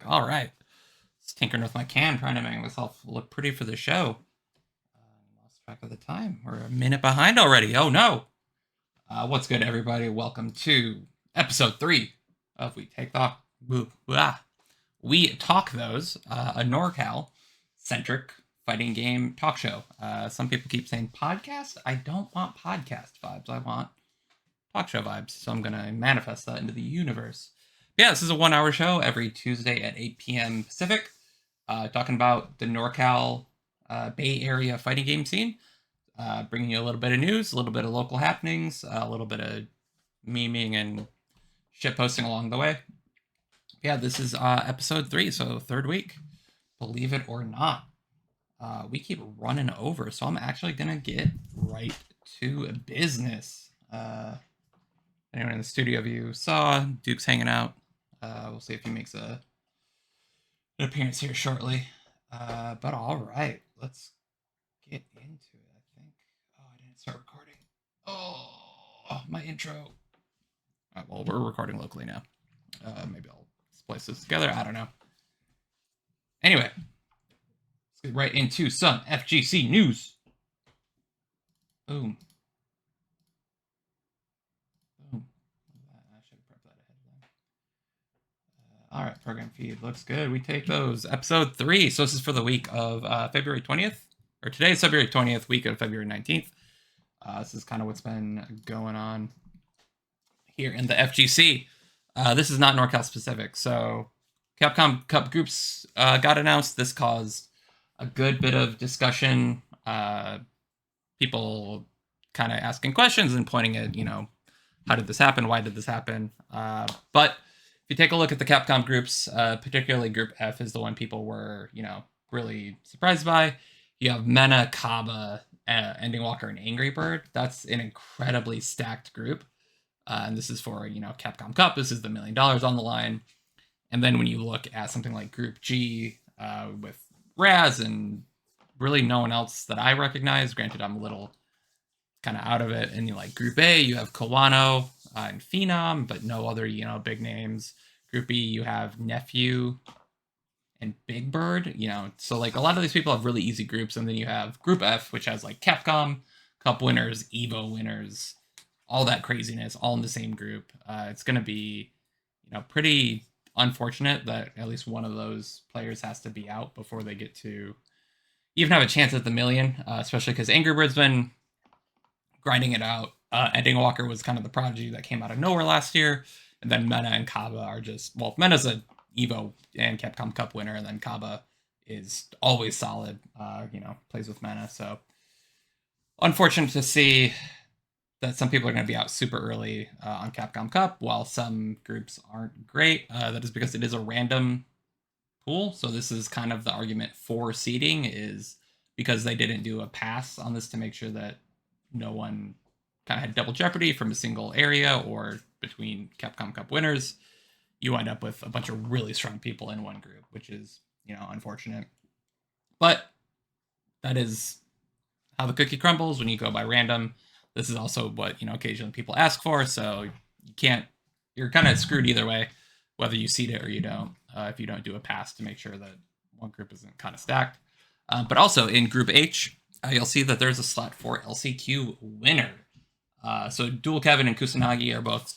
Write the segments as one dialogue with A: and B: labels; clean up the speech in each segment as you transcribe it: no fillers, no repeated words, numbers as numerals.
A: All right. Just tinkering with my cam, trying to make myself look pretty for the show. Lost track of the time. We're a minute behind already. Oh no. What's good, everybody? Welcome to episode 3 of We Talk Those, a NorCal centric fighting game talk show. Some people keep saying podcast. I don't want podcast vibes. I want talk show vibes. So I'm going to manifest that into the universe. Yeah, this is a 1-hour show every Tuesday at 8 p.m. Pacific, talking about the NorCal Bay Area fighting game scene, bringing you a little bit of news, a little bit of local happenings, a little bit of memeing and shit posting along the way. Yeah, this is episode 3, so third week. Believe it or not, we keep running over, so I'm actually going to get right to business. Anyone in the studio view saw Duke's hanging out. We'll see if he makes an appearance here shortly. But all right, let's get into it, I think. Oh, I didn't start recording. Oh, my intro. Well, we're recording locally now. Maybe I'll splice this together. I don't know. Anyway, let's get right into some FGC news. Boom. All right, program feed looks good. We take those. Episode 3. So this is for the week of February 20th. Or today's February 20th, week of February 19th. This is kind of what's been going on here in the FGC. This is not NorCal specific. So Capcom Cup groups got announced. This caused a good bit of discussion. People kind of asking questions and pointing at, how did this happen? Why did this happen? But if you take a look at the Capcom groups, particularly Group F is the one people were, really surprised by. You have Mena, Kaba, Ending Walker, and Angry Bird. That's an incredibly stacked group. And this is for, Capcom Cup. This is the $1 million on the line. And then when you look at something like Group G with Raz and really no one else that I recognize, granted I'm a little kind of out of it, and Group A, you have Kawano and Phenom, but no other, big names. Group B, you have Nephew and Big Bird, so a lot of these people have really easy groups. And then you have Group F, which has Capcom Cup winners, Evo winners, all that craziness, all in the same group. It's going to be, pretty unfortunate that at least one of those players has to be out before they get to even have a chance at the million, especially because Angry Bird's been grinding it out. Ending Walker was kind of the prodigy that came out of nowhere last year. And then Mena and Kaba are just, Mena's a Evo and Capcom Cup winner, and then Kaba is always solid, plays with Mena. So unfortunate to see that some people are going to be out super early on Capcom Cup, while some groups aren't great. That is because it is a random pool. So this is kind of the argument for seeding, is because they didn't do a pass on this to make sure that no one kind of had double jeopardy from a single area or between Capcom Cup winners. You end up with a bunch of really strong people in one group, which is, unfortunate. But that is how the cookie crumbles when you go by random. This is also what, occasionally people ask for, so you're kind of screwed either way, whether you seed it or you don't, if you don't do a pass to make sure that one group isn't kind of stacked. But also in Group H, you'll see that there's a slot for LCQ winner. So Dual Kevin and Kusanagi are both,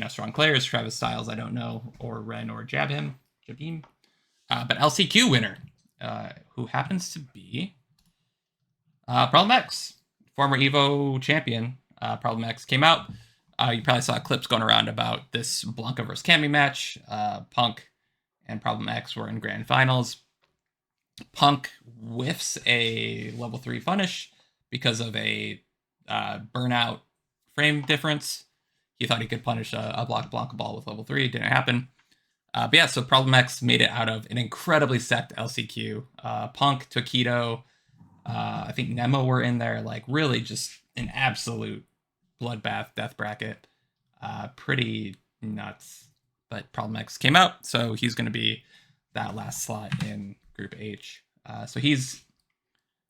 A: strong players. Travis Styles, I don't know, or Ren or Jabim. But LCQ winner, who happens to be Problem X, former Evo champion. Problem X came out. You probably saw clips going around about this Blanca versus Cammy match. Punk and Problem X were in grand finals. Punk whiffs a level 3 punish because of a burnout frame difference. He thought he could punish a Blanca ball with level 3. It didn't happen. But yeah, so Problem X made it out of an incredibly stacked LCQ. Punk, Tokido, I think Nemo were in there. Really just an absolute bloodbath death bracket. Pretty nuts. But Problem X came out, so he's going to be that last slot in Group H. So he's,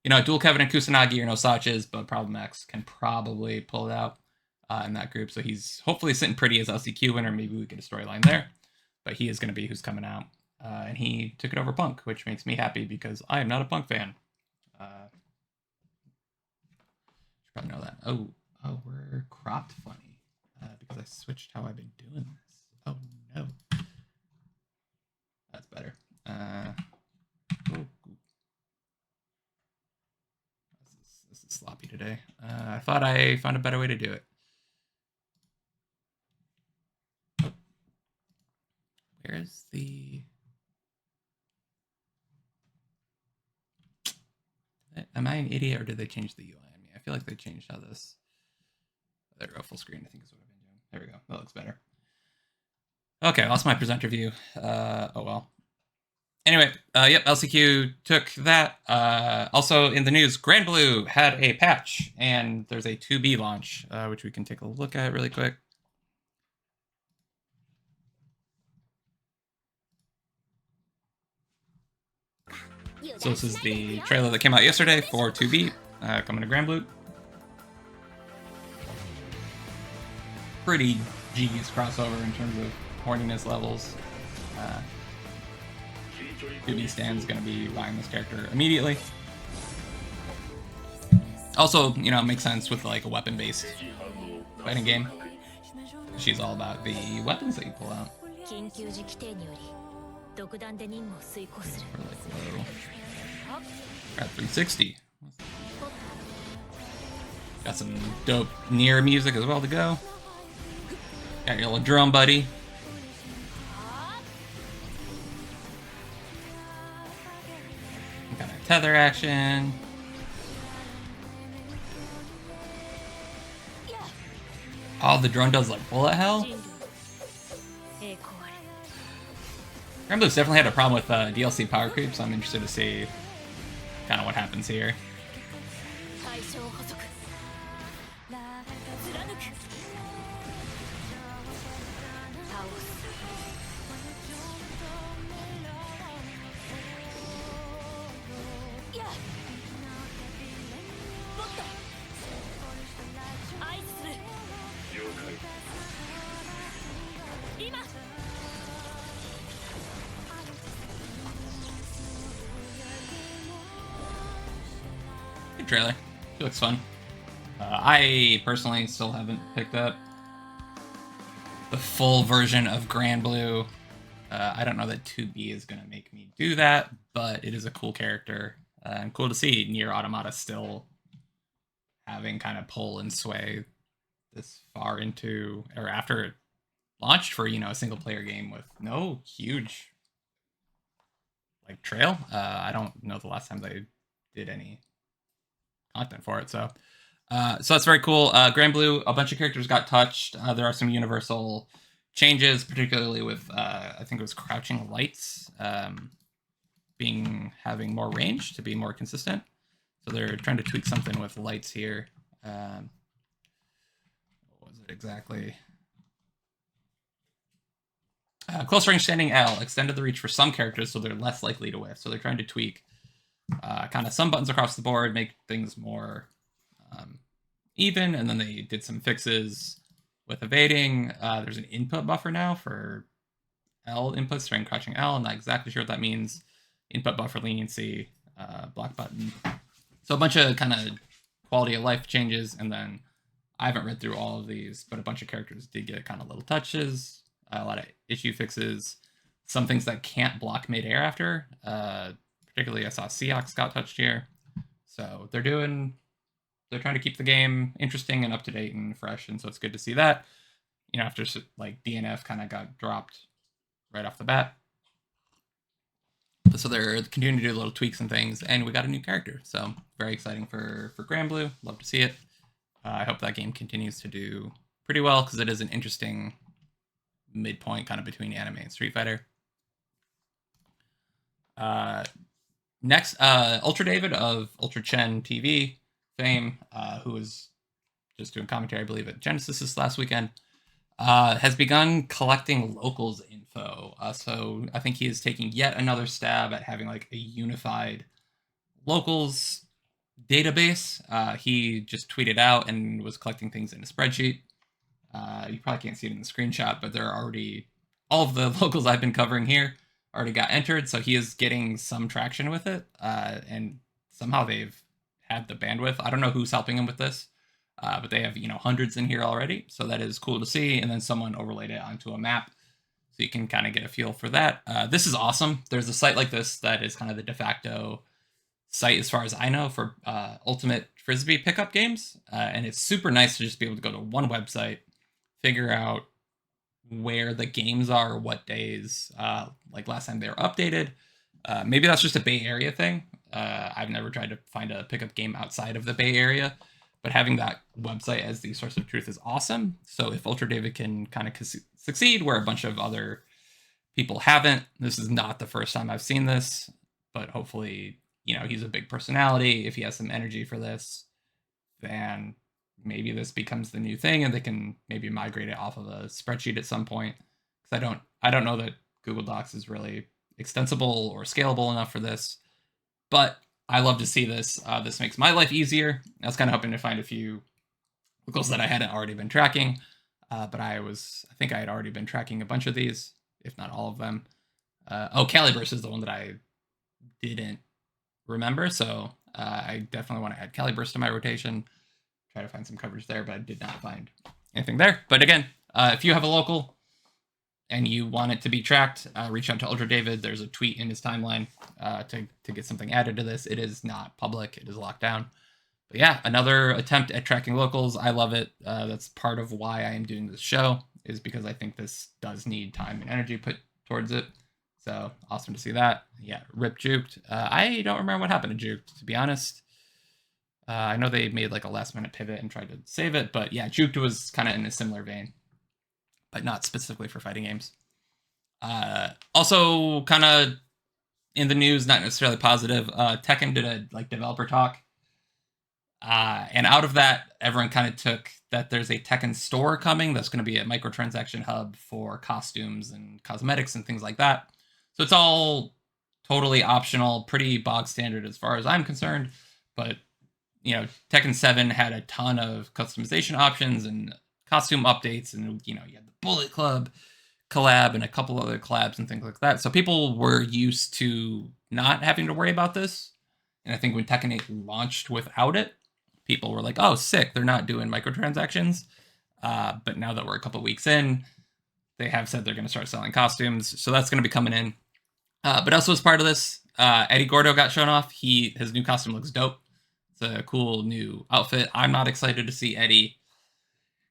A: Dual Kevin and Kusanagi are no slouches, but Problem X can probably pull it out in that group. So he's hopefully sitting pretty as LCQ winner. Maybe we get a storyline there. But he is going to be who's coming out. and he took it over Punk, which makes me happy because I am not a Punk fan. You probably know that. Oh, we're cropped funny because I switched how I've been doing this. Oh no, that's better. This is sloppy today. I thought I found a better way to do it. Oh. Where is the? Am I an idiot or did they change the UI on me? I feel like they changed how this. There we go, full screen. I think is what I've been doing. There we go. That looks better. Okay, I lost my presenter view. Oh well. Anyway, yep, LCQ took that. Also in the news, Granblue had a patch, and there's a 2B launch, which we can take a look at really quick. So this is the trailer that came out yesterday for 2B, coming to Granblue. Pretty genius crossover in terms of horniness levels. 2B Stan's going to be buying this character immediately. Also, you know, it makes sense with like a weapon-based fighting game. She's all about the weapons that you pull out. We're like low. At 360. Got some dope Nier music as well to go. Got your little drum buddy. Got a tether action. Oh, the drone does like bullet hell. Granblue's definitely had a problem with DLC power creep, so I'm interested to see kind of what happens here. Good trailer. It looks fun. I personally still haven't picked up the full version of Granblue. I don't know that 2B is going to make me do that, but it is a cool character. And cool to see Nier Automata still having kind of pull and sway this far into, or after it launched for, you know, a single player game with no huge like trail. I don't know the last time they did any content for it, so that's very cool. Granblue, a bunch of characters got touched. There are some universal changes, particularly with I think it was crouching lights having more range to be more consistent. So they're trying to tweak something with lights here. What was it exactly? Close range standing L extended the reach for some characters, so they're less likely to whiff. So they're trying to tweak kind of some buttons across the board, make things more even, and then they did some fixes with evading. There's an input buffer now for L inputs during crouching L. I'm not exactly sure what that means. Input buffer leniency, block button. So a bunch of kind of quality of life changes, and then I haven't read through all of these, but a bunch of characters did get kind of little touches, a lot of issue fixes, some things that can't block midair after. Particularly, I saw Seox got touched here. So they're trying to keep the game interesting and up to date and fresh, and so it's good to see that. You know, after like DNF kind of got dropped right off the bat. So they're continuing to do little tweaks and things, and we got a new character. So very exciting for Granblue. Love to see it. I hope that game continues to do pretty well because it is an interesting midpoint kind of between anime and Street Fighter. Next, Ultra David of Ultra Chen TV fame, who was just doing commentary, I believe, at Genesis this last weekend, has begun collecting locals info. So I think he is taking yet another stab at having like a unified locals database. He just tweeted out and was collecting things in a spreadsheet. You probably can't see it in the screenshot, but there are already all of the locals I've been covering here. already got entered, so he is getting some traction with it. And somehow they've had the bandwidth. I don't know who's helping him with this, but they have hundreds in here already, so that is cool to see. And then someone overlaid it onto a map, so you can kind of get a feel for that. This is awesome. There's a site like this that is kind of the de facto site, as far as I know, for ultimate frisbee pickup games, and it's super nice to just be able to go to one website, figure out where the games are, what days, like last time they were updated. Maybe that's just a Bay Area thing. I've never tried to find a pickup game outside of the Bay Area, but having that website as the source of truth is awesome. So if Ultra David can kind of succeed where a bunch of other people haven't, this is not the first time I've seen this, but hopefully, he's a big personality. If he has some energy for this, then maybe this becomes the new thing and they can maybe migrate it off of a spreadsheet at some point. Because I don't know that Google Docs is really extensible or scalable enough for this, but I love to see this. This makes my life easier. I was kind of hoping to find a few locals that I hadn't already been tracking, but I think I had already been tracking a bunch of these, if not all of them. Caliburst is the one that I didn't remember, so I definitely want to add Caliburst to my rotation. Try to find some coverage there, but I did not find anything there. But again, if you have a local and you want it to be tracked, reach out to Ultra David. There's a tweet in his timeline to get something added to this. It is not public. It is locked down. But yeah, another attempt at tracking locals. I love it. That's part of why I am doing this show, is because I think this does need time and energy put towards it. So awesome to see that. Yeah, rip Juked. I don't remember what happened to Juked, to be honest. I know they made like a last minute pivot and tried to save it, but yeah, Juked was kind of in a similar vein, but not specifically for fighting games. Also, kind of in the news, not necessarily positive. Tekken did a developer talk, and out of that, everyone kind of took that there's a Tekken store coming that's going to be a microtransaction hub for costumes and cosmetics and things like that. So it's all totally optional, pretty bog standard as far as I'm concerned, but Tekken 7 had a ton of customization options and costume updates, and you had the Bullet Club collab and a couple other collabs and things like that. So people were used to not having to worry about this. And I think when Tekken 8 launched without it, people were like, oh, sick, they're not doing microtransactions. But now that we're a couple weeks in, they have said they're going to start selling costumes. So that's going to be coming in. But also as part of this, Eddie Gordo got shown off. His new costume looks dope. It's a cool new outfit. I'm not excited to see Eddie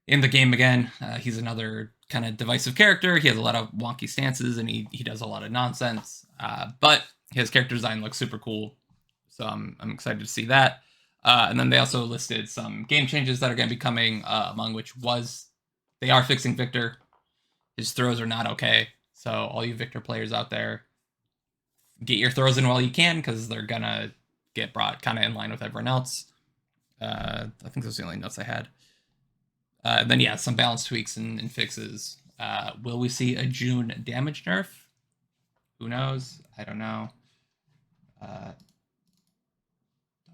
A: in the game again. He's another kind of divisive character. He has a lot of wonky stances, and he does a lot of nonsense. But his character design looks super cool, so I'm excited to see that. And then they also listed some game changes that are going to be coming, among which was they are fixing Victor. His throws are not okay, so all you Victor players out there, get your throws in while you can, because they're gonna get brought kind of in line with everyone else. I think those are the only notes I had. And then yeah, some balance tweaks and fixes. Will we see a June damage nerf? Who knows? I don't know. Don't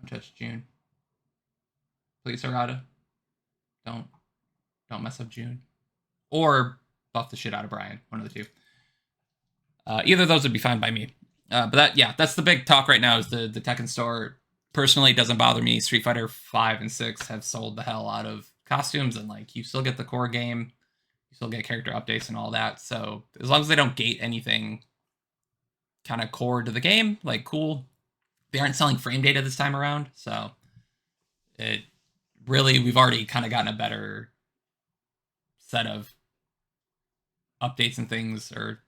A: touch June, please, Harada. Don't mess up June, or buff the shit out of Brian. One of the two. Either of those would be fine by me. But that's the big talk right now, is the Tekken store. Personally, it doesn't bother me. Street Fighter 5 and 6 have sold the hell out of costumes, and you still get the core game, you still get character updates and all that. So as long as they don't gate anything kind of core to the game, cool. They aren't selling frame data this time around, so it really, we've already kind of gotten a better set of updates and things. Or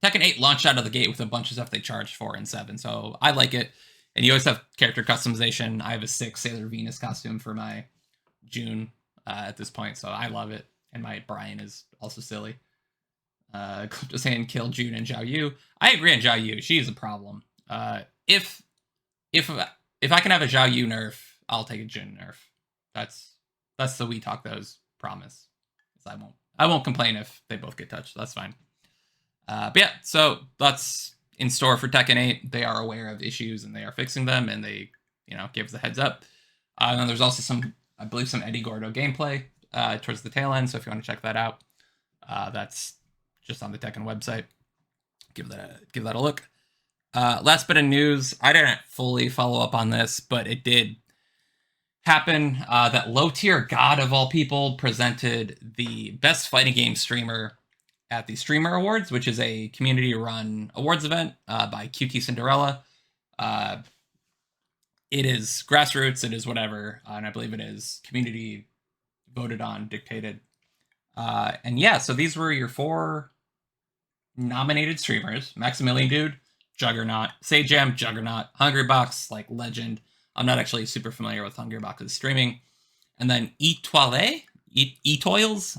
A: Tekken 8 launched out of the gate with a bunch of stuff they charged for in 7, so I like it. And you always have character customization. I have a 6 Sailor Venus costume for my June at this point, so I love it. And my Brian is also silly. Just saying, kill June and Zhao Yu. I agree on Zhao Yu. She is a problem. If I can have a Zhao Yu nerf, I'll take a June nerf. That's the We Talk Those promise. I won't complain if they both get touched. That's fine. But yeah, so that's in store for Tekken 8. They are aware of issues and they are fixing them, and they give the heads up. And then there's also some Eddie Gordo gameplay towards the tail end. So if you want to check that out, that's just on the Tekken website. give that a look. Last bit of news. I didn't fully follow up on this, but it did happen that Low Tier God of all people presented the best fighting game streamer at the Streamer Awards, which is a community-run awards event by QT Cinderella. It is grassroots, it is whatever, and I believe it is community voted on, dictated. And yeah, so these were your 4 nominated streamers: Maximilian Dude, Juggernaut; Sajam, Juggernaut; Hungrybox, like legend. I'm not actually super familiar with Hungrybox's streaming. And then Etoile, Etoiles.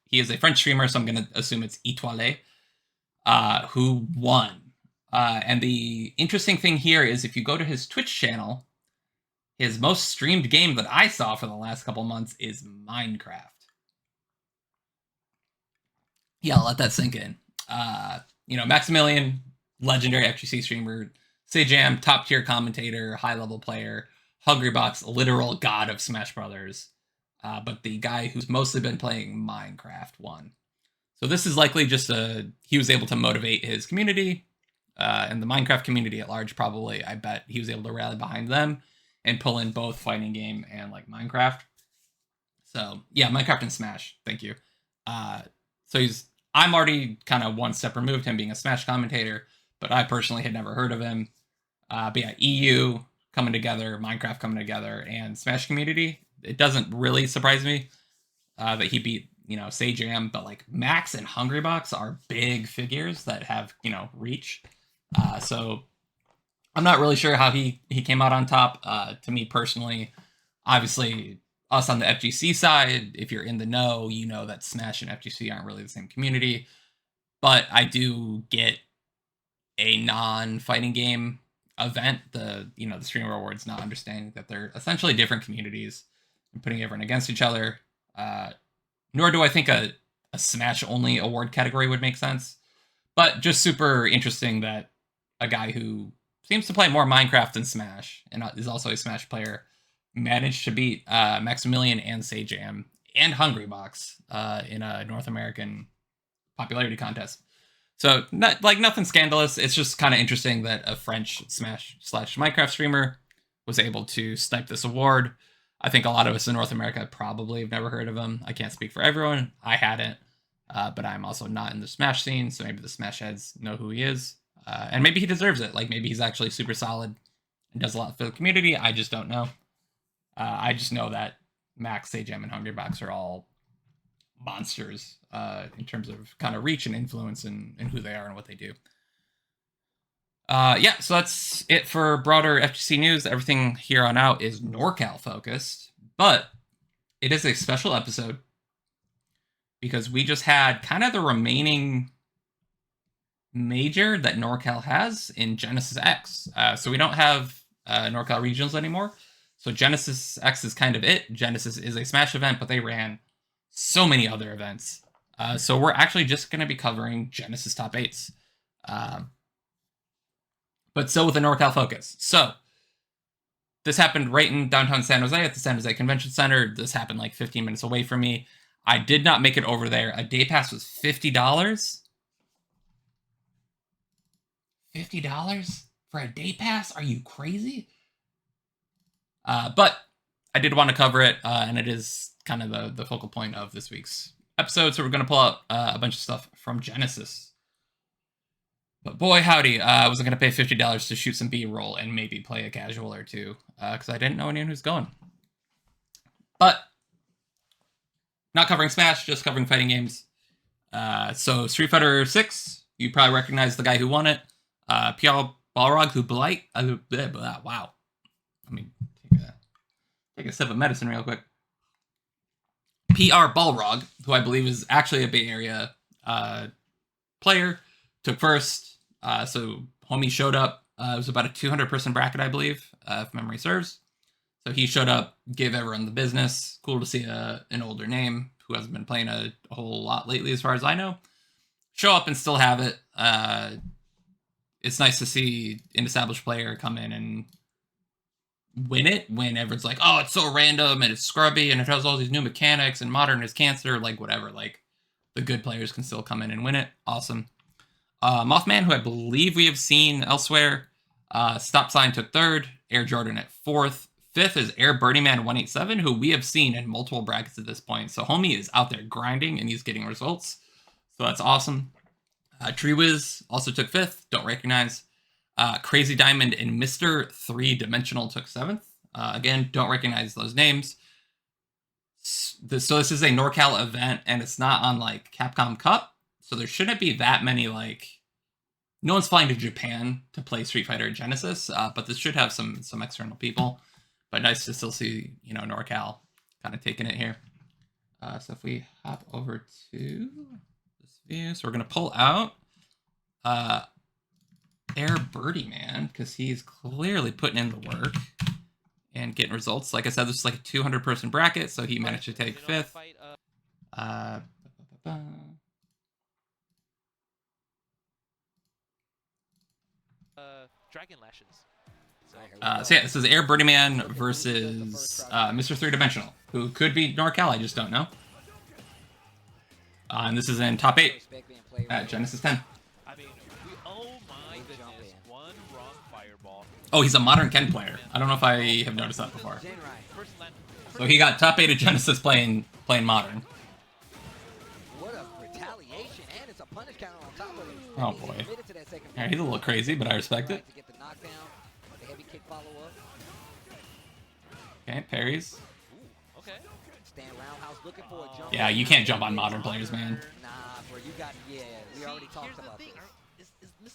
A: He is a French streamer, so I'm going to assume it's Etoile, who won. And the interesting thing here is if you go to his Twitch channel, his most streamed game that I saw for the last couple months is Minecraft. Yeah, I'll let that sink in. Maximilian, legendary FGC streamer; Sajam, top tier commentator, high level player; Hungrybox, literal god of Smash Brothers. But the guy who's mostly been playing Minecraft won. So this is likely just he was able to motivate his community, and the Minecraft community at large probably, I bet he was able to rally behind them and pull in both fighting game and like Minecraft. So yeah, Minecraft and Smash, thank you. I'm already kind of one step removed, him being a Smash commentator, but I personally had never heard of him. But yeah, EU coming together, Minecraft coming together, and Smash community. It doesn't really surprise me that he beat, Sajam, but like Max and Hungrybox are big figures that have, reach. So I'm not really sure how he came out on top. To me personally, obviously, us on the FGC side, if you're in the know, you know that Smash and FGC aren't really the same community. But I do get a non-fighting game event, the Streamer Awards, not understanding that they're essentially different communities and putting everyone against each other. Nor do I think a Smash-only award category would make sense. But just super interesting that a guy who seems to play more Minecraft than Smash, and is also a Smash player, managed to beat Maximilian and Sajam and Hungrybox in a North American popularity contest. So nothing scandalous. It's just kind of interesting that a French Smash/Minecraft streamer was able to snipe this award. I think a lot of us in North America probably have never heard of him. I can't speak for everyone. I hadn't, but I'm also not in the Smash scene, so maybe the Smash heads know who he is, and maybe he deserves it. Like maybe he's actually super solid and does a lot for the community. I just don't know. I just know that Max, Sajam, and Hungrybox are all monsters in terms of kind of reach and influence and who they are and what they do. Yeah, so that's it for broader FGC news. Everything here on out is NorCal focused, but it is a special episode because we just had kind of the remaining major that NorCal has in Genesis X. So we don't have NorCal regionals anymore. So Genesis X is kind of it. Genesis is a Smash event, but they ran so many other events. So we're actually just going to be covering Genesis top 8s. But still with a NorCal focus. So this happened right in downtown San Jose at the San Jose Convention Center. This happened like 15 minutes away from me. I did not make it over there. A day pass was $50. $50 for a day pass? Are you crazy? But I did want to cover it, and it is kind of the focal point of this week's episode. So we're going to pull out a bunch of stuff from Genesis. But boy, howdy, I wasn't going to pay $50 to shoot some B-roll and maybe play a casual or two, because I didn't know anyone who's going. But not covering Smash, just covering fighting games. So Street Fighter 6, you probably recognize the guy who won it. Pierre Balrog, who blight. Wow. Let me take a sip of medicine real quick. PR Balrog, who I believe is actually a Bay Area player, took first. So homie showed up. It was about a 200-person bracket, I believe, if memory serves. So he showed up, gave everyone the business. Cool to see an older name who hasn't been playing a whole lot lately, as far as I know, show up and still have it. It's nice to see an established player come in and win it when everyone's like, oh, it's so random and it's scrubby and it has all these new mechanics and modern is cancer, like whatever. Like the good players can still come in and win it. Awesome. Mothman, who I believe we have seen elsewhere. Stop Sign took 3rd. Air Jordan at 4th. 5th is Air Birdie Man 187, who we have seen in multiple brackets at this point. So homie is out there grinding and he's getting results. So that's awesome. Tree Wiz also took 5th. Don't recognize. Crazy Diamond and Mr. 3-Dimensional took 7th. Again, don't recognize those names. So this is a NorCal event, and it's not on, like, Capcom Cup. So there shouldn't be that many, like... No one's flying to Japan to play Street Fighter Genesis, but this should have some external people. But nice to still see, you know, NorCal kind of taking it here. So if we hop over to this view, so we're going to pull out Air Birdie Man, because he's clearly putting in the work and getting results. Like I said, this is like a 200-person bracket, so he managed to take 5th.
B: Dragon Lashes.
A: So yeah, this is Air Birdie Man versus Mr. 3-Dimensional, who could be NorCal, I just don't know. And this is in top 8 at Genesis 10.
B: I mean, oh my goodness, one wrong fireball.
A: Oh, he's a modern Ken player. I don't know if I have noticed that before. So he got top 8 at Genesis playing modern.
C: What a retaliation, and it's a punish counter on top of it.
A: Oh boy. Alright, he's a little crazy, but I respect it. Okay, parries.
B: Okay.
A: Yeah, you can't jump on modern players, man.
C: Nah, bro, you got, yeah, we already talked about this.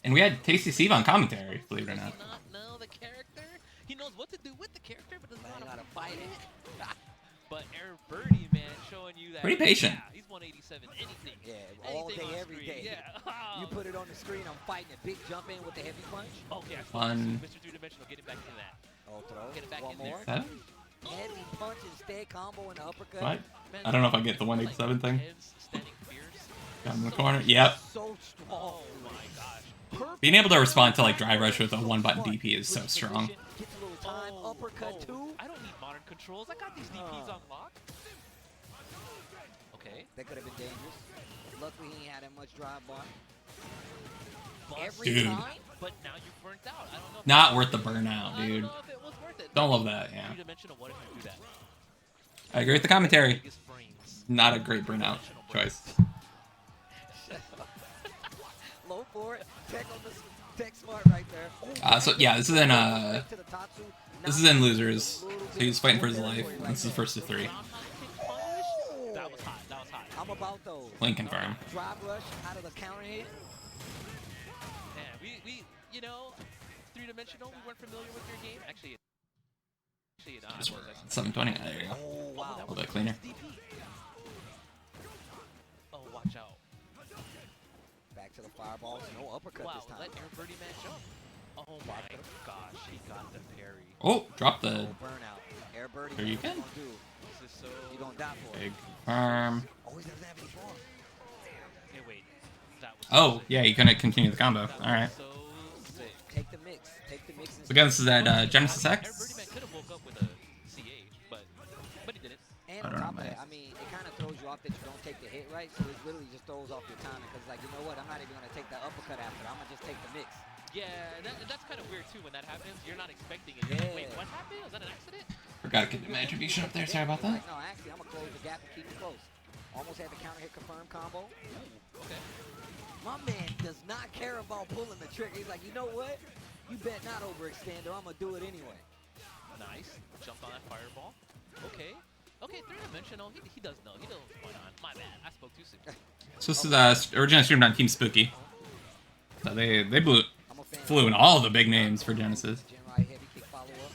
A: And we had Tasty Steve on commentary, believe it or not.
B: Does he not know the character? He knows what to do with the character, but doesn't know how to fight it. But Air Birdie, man, showing you that.
A: Pretty patient.
B: Yeah, he's 187. Anything.
C: Yeah,
B: anything
C: all day, every
B: screen.
C: day.
B: Yeah.
C: You put it on the screen, I'm fighting a big jump in with the heavy punch.
B: Okay, I
A: Fun.
B: Mr. 3-Dimensional, getting back into that.
C: Oh, throw.
B: Get it back
C: One
B: in
C: more.
B: there.
C: Heavy punch instead, combo and uppercut.
A: What?
B: Man,
A: I don't know if I get the 187 thing.
B: heads standing fierce.
A: Down in the corner. Yep.
C: So strong.
B: Oh my gosh.
A: Being able to respond to like dry rush with a 1-button DP is so strong.
C: Gets a little time, uppercut too.
B: I don't need modern controls. I got these DPs on lock. Okay.
C: That could have been dangerous. Luckily, he ain't had that much drive by. Every
A: Dude.
C: time.
B: But now you burnt out. I don't know.
A: Not worth the burnout,
B: I
A: dude.
B: don't know if it was worth it.
A: Don't love that, yeah.
B: 3-Dimensional, what if you do that?
A: I agree with the commentary.
B: Biggest brains.
A: Not a great burnout choice.
C: Low for it. Tech on the tech smart right there.
A: So yeah, this is in losers. So he's fighting for his life. This is first to 3.
B: That was hot. That was hot.
C: I'm about those.
A: Link confirm.
C: Drive rush out of the counter hit.
B: Man, we you know, 3-Dimensional, we weren't familiar with your game. Actually,
A: Just we're on 720. There you go.
C: Oh, wow.
A: A little bit cleaner.
B: Oh, watch out.
C: Back to the fireballs. No uppercut
B: Wow,
C: this time.
B: let Air Birdie Man jump. Oh my gosh, he got the parry.
A: Oh, drop the
C: Oh, burnout. Air Birdie.
A: There you
C: what
A: can.
C: gonna do?
B: This is so...
C: You gonna die for it.
A: big arm.
C: Oh, he doesn't have any bar.
B: Hey, wait. That was
A: Oh,
B: sick.
A: yeah, you couldn't continue the combo.
B: That was
A: Alright.
B: so sick.
C: Take the mix. Take the mix.
A: So again, this is at Genesis
B: Air Birdie
A: X.
B: Man could have woke up with a CH, but he didn't.
C: And
A: I
C: on
A: don't
C: top
A: know,
C: of
A: man.
C: that, I mean, it kind of throws you off that you don't take the hit right, so it literally just throws off your timing because, like, you know what? I'm not even gonna take that uppercut after. I'm gonna just take the mix.
B: Yeah, that's kind of weird too when that happens. You're not expecting it. You're like, wait,
C: Yeah.
B: what happened? Was that an accident?
A: Forgot to get the attribution up there. Sorry about that.
C: Like, no, actually, I'm gonna close the gap and keep it close. Almost had the counter hit confirm combo.
B: Okay.
C: My man does not care about pulling the trigger. He's like, you know what? You bet not overextend or I'm gonna do it anyway.
B: Nice. Jumped on that fireball. Okay. Okay, 3-Dimensional. He does know. He knows what's going on. My bad. I spoke too soon.
A: So this is originally streamed on Team Spooky. So they flew in all the big names for Genesis.
C: Gen right heavy kick follow up.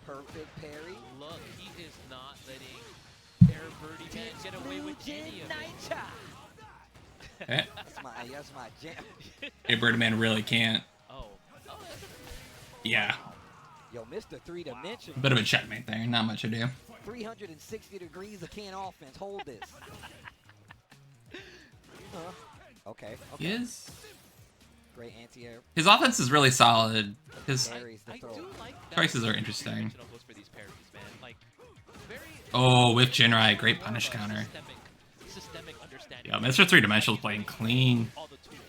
C: Perfect parry.
B: Look, he is not letting Air Birdie Man get away with any of it.
A: Eh,
C: That's my jam.
A: Hey, Birdman really can't.
B: Oh.
A: Yeah,
C: Yo, Mr. 3-Dimensional.
A: a bit of a checkmate there. Not much to do.
C: 360 degrees of can offense. Hold this. Okay.
A: He is.
C: Great anti-air.
A: His offense is really solid. His
C: Parries the
B: I
C: throw.
B: do like that.
A: choices are interesting.
B: 3-Dimensional goes for these parries, man. Like, very...
A: Oh, with Jinrai, great punish counter.
B: Systemic understanding.
A: Yeah, Mr. 3-Dimensional is playing clean.
B: All the tools.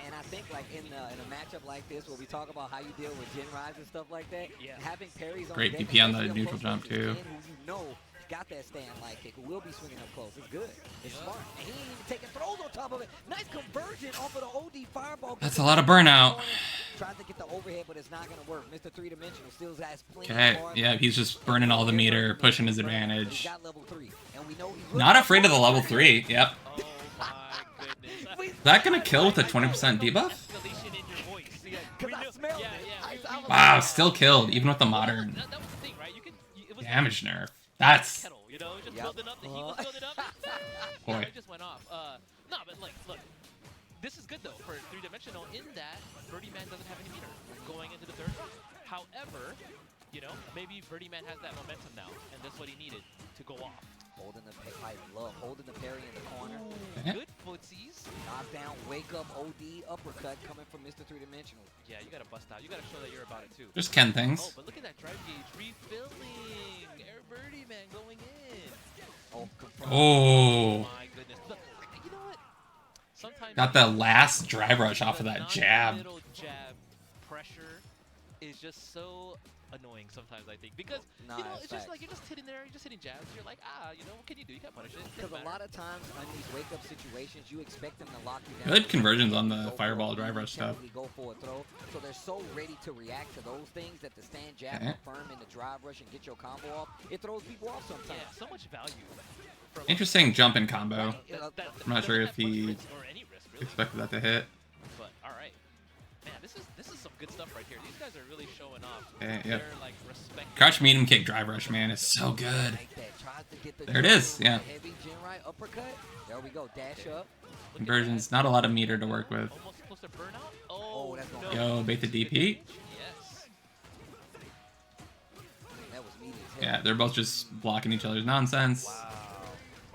C: And I think like in a matchup like this where we talk about how you deal with Gen Rise and stuff like that, having parries on
A: Great
C: deck,
A: DP on the
C: especially up
A: neutral
C: close
A: jump,
C: versus
A: too.
C: Ken, who you know got that stand like kick, who will be swinging up close. It's good. It's smart. And he ain't even taking throws on top of it. Nice conversion off of the OD fireball.
A: That's a lot of burnout.
C: Tries to get the overhead, but it's not going to work. Mr. Three-Dimensional still has plenty
A: Okay,
C: of
A: yeah, he's just burning all the meter, pushing his
C: He's
A: advantage.
C: got level 3, and we know he's
A: Not afraid of the level 3, yep.
B: Oh my goodness.
A: Is that gonna kill with a 20% debuff?
B: Escalation in your voice.
C: Because I smelled it. I was
A: Wow,
C: like,
A: still killed, even with the modern
B: That was the thing, right? It was
A: damage nerf. That's...
B: kettle, you know, just
C: Yep.
B: building up. The heat was building up.
A: Boy.
B: It just went off. No, but like, look, this is good though for three-dimensional in that Birdie Man doesn't have any meter going into the third round. However, you know, maybe Birdie Man has that momentum now, and that's what he needed to go off.
C: Holding the I love holding the parry in the corner.
A: Okay.
B: Good footsies.
C: Knockdown, wake up, OD, uppercut coming from Mr. Three-Dimensional.
B: Yeah, you gotta bust out. You gotta show that you're about it too.
A: Just Ken
B: Oh,
A: things.
B: but look at that drive gauge refilling. Air Birdie Man going in.
C: Oh, confirmed.
A: Oh,
B: My goodness. Look, you know what? Sometimes
A: got the last drive rush off of that jab.
B: Little jab pressure is just so annoying sometimes, I think, because
C: Nah,
B: you know
C: it's
B: it's just
C: facts.
B: like you're just sitting there, you're just hitting jabs. You're like, you know, what can you do? You can't punish it.
C: Because a lot of times in these wake-up situations, you expect them to lock you down.
A: Good conversions on the
C: Go for
A: fireball
C: a
A: drive
C: lead,
A: rush stuff.
C: technically go for a throw. So they're so ready to react to those things that the stand jab
A: Okay.
C: confirm in the drive rush and get your combo off. It throws people off sometimes.
B: Yeah, so much value. From
A: Interesting jump in combo.
B: that
A: I'm not sure
B: doesn't
A: if
B: have much
A: he
B: risk or any risk, really.
A: expected that to hit.
B: But all right, man, this is some good stuff right here. These guys are really showing off.
A: Okay, yep.
B: They're like respecting.
A: Crouch medium kick drive rush, man, is so good.
C: Like that. Tries to get the
A: There it is,
C: jump,
A: yeah.
C: Heavy Gen right uppercut. There we go. Dash up.
B: Look at
A: Conversions,
B: that.
A: not a lot of meter to work with.
B: Almost close to burnout.
C: Oh, that's gonna
B: no.
A: Yo, bait the DP.
B: Yes.
C: That was medium. as hell.
A: Yeah, they're both just blocking each other's nonsense.
B: Wow.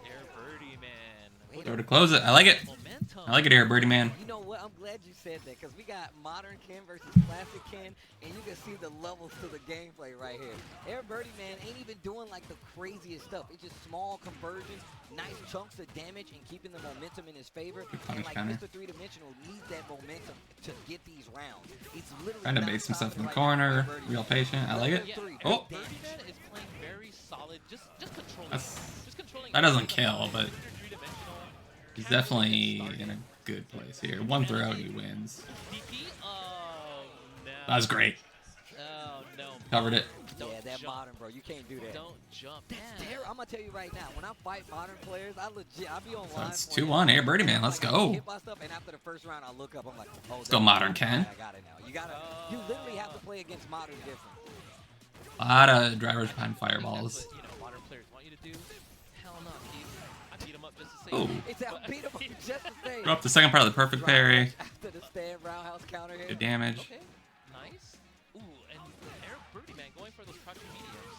B: Air Birdie Man.
A: Throw to close it. I like it.
B: Momentum.
A: I like it here, Birdie Man.
C: You know what? I'm glad you said that because we got modern Ken versus classic Ken, and you can see the levels to the gameplay right here. Air Birdie Man ain't even doing like the craziest stuff. It's just small conversions, nice chunks of damage, and keeping the momentum in his favor. And
A: punish
C: like
A: counter.
C: Mr. Three-Dimensional needs that momentum to get these rounds. It's literally
A: Trying to
C: not
A: base himself in the
C: solid right now
A: corner.
C: by Birdie
A: Real
C: Man.
A: patient. I like it.
B: Yeah,
A: Oh.
B: Birdie Man is playing very solid. Just controlling.
A: That's-
B: Just controlling.
A: that doesn't
B: everything.
A: kill, but
B: Three-dimensional.
A: he's definitely in a good place here. One throw, he wins.
B: DP? Oh, no.
A: That was great.
B: Oh, no.
A: Covered it.
B: Don't
C: Yeah, that
B: jump.
C: modern, bro. You can't do that.
B: Don't jump.
C: That's
B: Man.
C: terrible. I'm gonna tell you right now. When I fight modern players, I be online.
A: So it's
C: playing,
A: 2-1. Air Birdie Man, let's
C: like,
A: go.
C: hit by stuff, and after the first round, I look up. I'm like, oh,
A: Let's go, modern Ken.
C: I got it now. You literally have to play against modern different.
A: A lot of drivers behind
B: I think
A: fireballs.
B: That's what, you know, modern players want you to do. Hell no, Keith. I beat him up just to say.
A: Oh.
C: It's out beat him up just the same.
A: Drop the second part of the perfect parry.
C: After the stand roundhouse counter hit.
A: Good damage.
B: Okay, nice. Ooh, and Air Birdie Man going for those crouching mediums.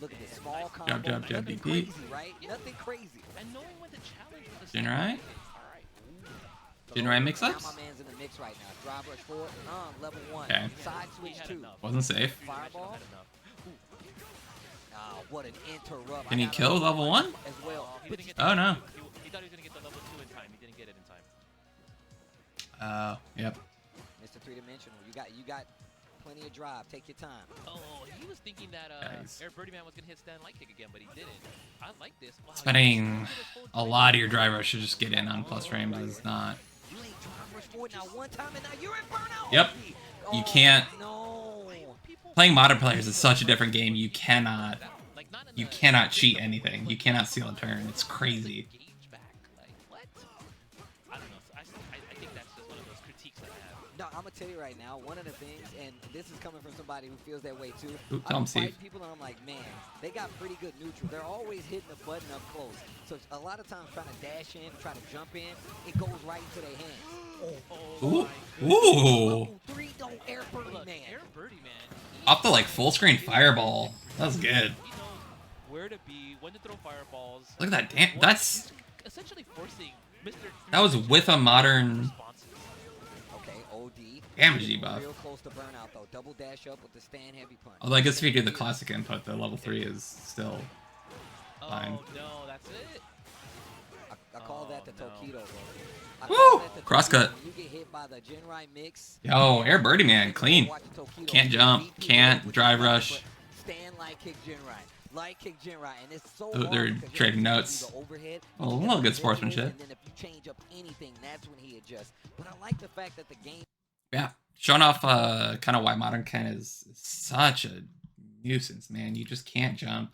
C: Look at this small combo.
A: Jab, jab, jab,
C: Nothing
A: DP.
C: crazy, right?
B: Yeah.
C: Nothing crazy.
B: And knowing when to challenge with the
A: Jin Rai?
B: Alright.
A: Jin Rai
C: Now
A: mix-ups?
C: my man's in the mix right now. Drive rush forward. Level 1.
A: Okay.
C: Side
B: He
C: switch
B: had
C: 2.
B: enough.
A: Wasn't safe.
C: Fireball?
B: Had enough.
C: What an interrupt.
A: Can
C: I
A: he
C: got
A: kill
C: a
A: level 1?
C: as well.
B: He
C: But
B: didn't
C: you-
B: get
A: Oh,
B: the-
A: no.
B: He thought he was gonna get the level 2 in time. He didn't get it in time.
A: Yep.
C: Mr. Three-Dimensional, you got plenty of drive. Take your time.
B: Oh, he was thinking that
A: Nice.
B: Air Birdie Man was gonna hit stand light kick again, but he didn't. I like this. Wow,
A: Spending a lot of your drive rush to just get in on plus frames is not.
C: You ain't drive rush forward now one time, and now you're in burnout.
A: Yep. You can't.
C: No.
A: Playing modern players is such a different game. You cannot cheat anything. You cannot steal a turn. It's crazy.
B: Gauge back. Like, what? I don't know. I think that's just one of those critiques that I have.
C: No, I'm gonna tell you right now. One of the things, and this is coming from somebody who feels that way too.
A: Ooh,
C: I
A: tell him,
C: fight
A: Steve.
C: people, and I'm like, man, they got pretty good neutral. They're always hitting the button up close. So a lot of times, trying to dash in, try to jump in, it goes right into their hands.
A: Ooh.
B: my
A: Ooh.
C: Level 3 don't Air Birdie
B: Look,
C: Man.
B: Air Birdie Man.
A: Off the like full screen fireball. That was good.
B: He knows where to be, when to throw fireballs.
A: Look at that. Damn. That's.
B: Essentially forcing Mr.
A: That was with a modern
B: responses.
C: Okay, OD.
A: damage debuff.
C: Real close to burnout though. Double dash up with the stand heavy punch.
A: Although I guess if you do the classic input, the level 3 is still fine.
B: Oh no, that's it.
C: I call that the
B: no.
C: Tokido, bro. I
A: Woo!
C: call that the
A: Crosscut.
C: Tokido. When you get hit by the Jinrai mix.
A: Yo, Air Birdie Man, clean. Can't jump, can't drive rush.
C: Stand light kick Jinrai. Light kick Jinrai. And it's so
A: Oh,
C: hard
A: they're
C: because you
A: trading
C: have to
A: notes.
C: do the overhead.
A: Oh, a
C: You
A: little
C: get
A: good
C: the
A: sportsmanship.
C: And then if you change up anything, that's when he adjusts. But I like the fact that the game.
A: Yeah, showing off kind of why Modern Ken is such a nuisance, man. You just can't jump.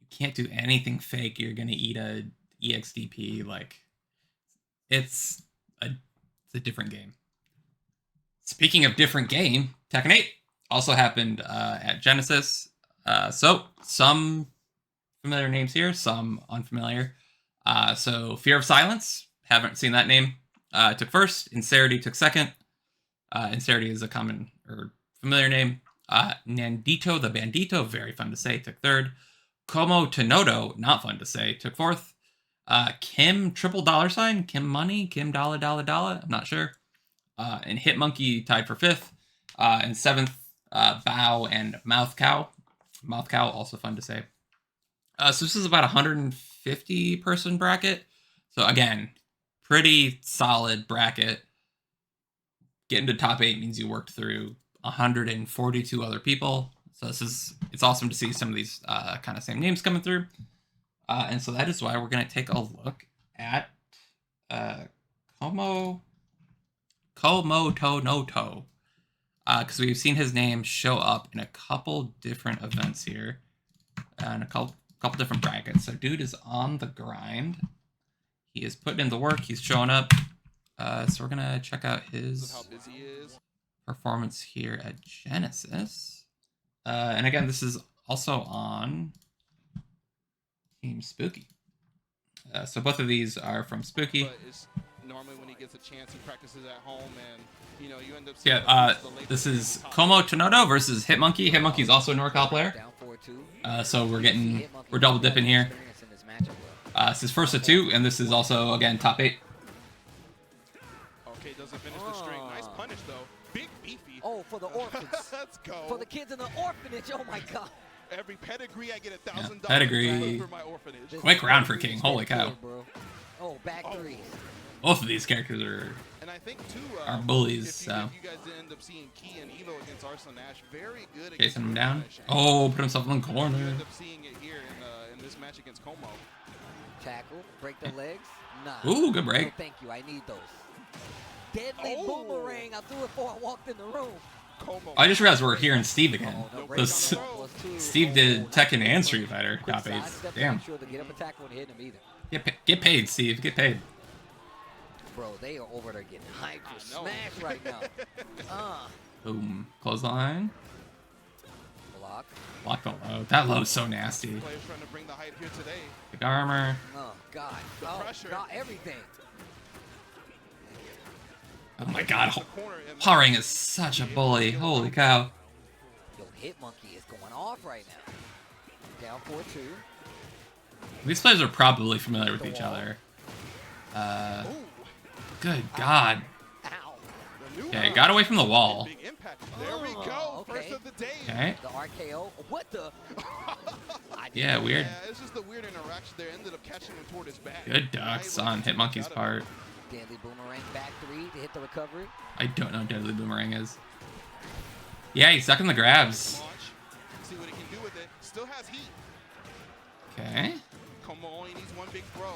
A: You can't do anything fake. You're gonna eat a EXDP. Like, it's a different game. Speaking of different game, Tekken 8 also happened at Genesis. So some familiar names here, some unfamiliar. So Fear of Silence, haven't seen that name. Took first. Incerity took second. Incerity is a common or familiar name. Nandito the Bandito, very fun to say, took third. Como Tenodo, not fun to say, took fourth. Kim $$ Kim Money, Kim Dollar, I'm not sure. And Hit Monkey tied for fifth. And seventh, Bow and Mouth Cow. Mouth Cow, also fun to say. So this is about 150 person bracket. So again, pretty solid bracket. Getting to top 8 means you worked through 142 other people. So it's awesome to see some of these kind of same names coming through. And so that is why we're going to take a look at Como Tonoto. Because we've seen his name show up in a couple different events here. And a couple different brackets. So dude is on the grind. He is putting in the work. He's showing up. So we're going to check out his performance here at Genesis. And again, this is also on Team Spooky. So both of these are from Spooky.
D: But it's normally when he gets a chance, he practices at home, and you end up seeing
A: this is Como Tenodo versus Hitmonkey. Hitmonkey is also a NorCal player. So we're double dipping here. This is first of 2, and this is also, again, top 8.
D: Okay, doesn't finish the string. Nice punish, though. Big beefy.
C: Oh, for the orphans.
D: Let's go.
C: For the kids in the orphanage. Oh, my God.
D: Every pedigree, I get $1,000
A: pedigree.
D: for my orphanage.
A: Quick round for King. Holy cow.
C: Oh, back threes.
A: Both of these characters are
D: And I think too,
A: bullies.
D: If
A: So
D: you guys did end up seeing Key and Evo against Arsenal Nash, very good.
A: chasing him down. Oh, put himself in the
D: You
A: corner.
D: end up seeing it here in this match against Como.
C: Tackle, break the legs. Nah.
A: Ooh, good break.
C: No, thank you. I need those. Deadly boomerang. I threw it before I walked in the room.
D: Como.
A: I just realized we're hearing Steve again.
C: Oh, no,
D: So
C: break on the
A: S-
C: front was two.
A: Steve did Tekken and Street Fighter
C: Quick
A: top 8s.
C: sidestep to
A: Damn.
C: make sure to get up a tackle and hit him either.
A: Get paid, Steve. Get paid.
C: Bro, they are over there getting hyped for
D: I know.
C: smash right now.
A: Boom. Clothesline.
C: Block.
A: Block the low. That low's so nasty.
D: Players trying to bring the hype here today.
A: Big armor.
C: Oh, God.
D: The
C: Oh,
D: pressure.
C: God, everything.
A: Oh my god.
D: The corner, and
A: Haring is such a bully. Holy cow.
C: Yo, Hit Monkey is going off right now. Down 4-2.
A: These players are probably familiar with each other.
D: Ooh,
A: Good god.
C: Ow.
D: the new
A: Okay, got away from the wall.
D: Big impact. There we go.
C: Oh,
D: First
C: okay.
D: of the day.
A: Okay.
C: The RKO. What the?
A: Yeah, weird.
D: Yeah, it's just a weird interaction there. Ended up catching him toward his back.
A: Good ducks on Hitmonkey's part.
C: Deadly Boomerang back 3 to hit the recovery.
A: I don't know what Deadly Boomerang is. Yeah, he's stuck in the grabs.
D: Launch. See what he can do with it. Still has heat.
A: Okay.
D: Como only needs one big throw.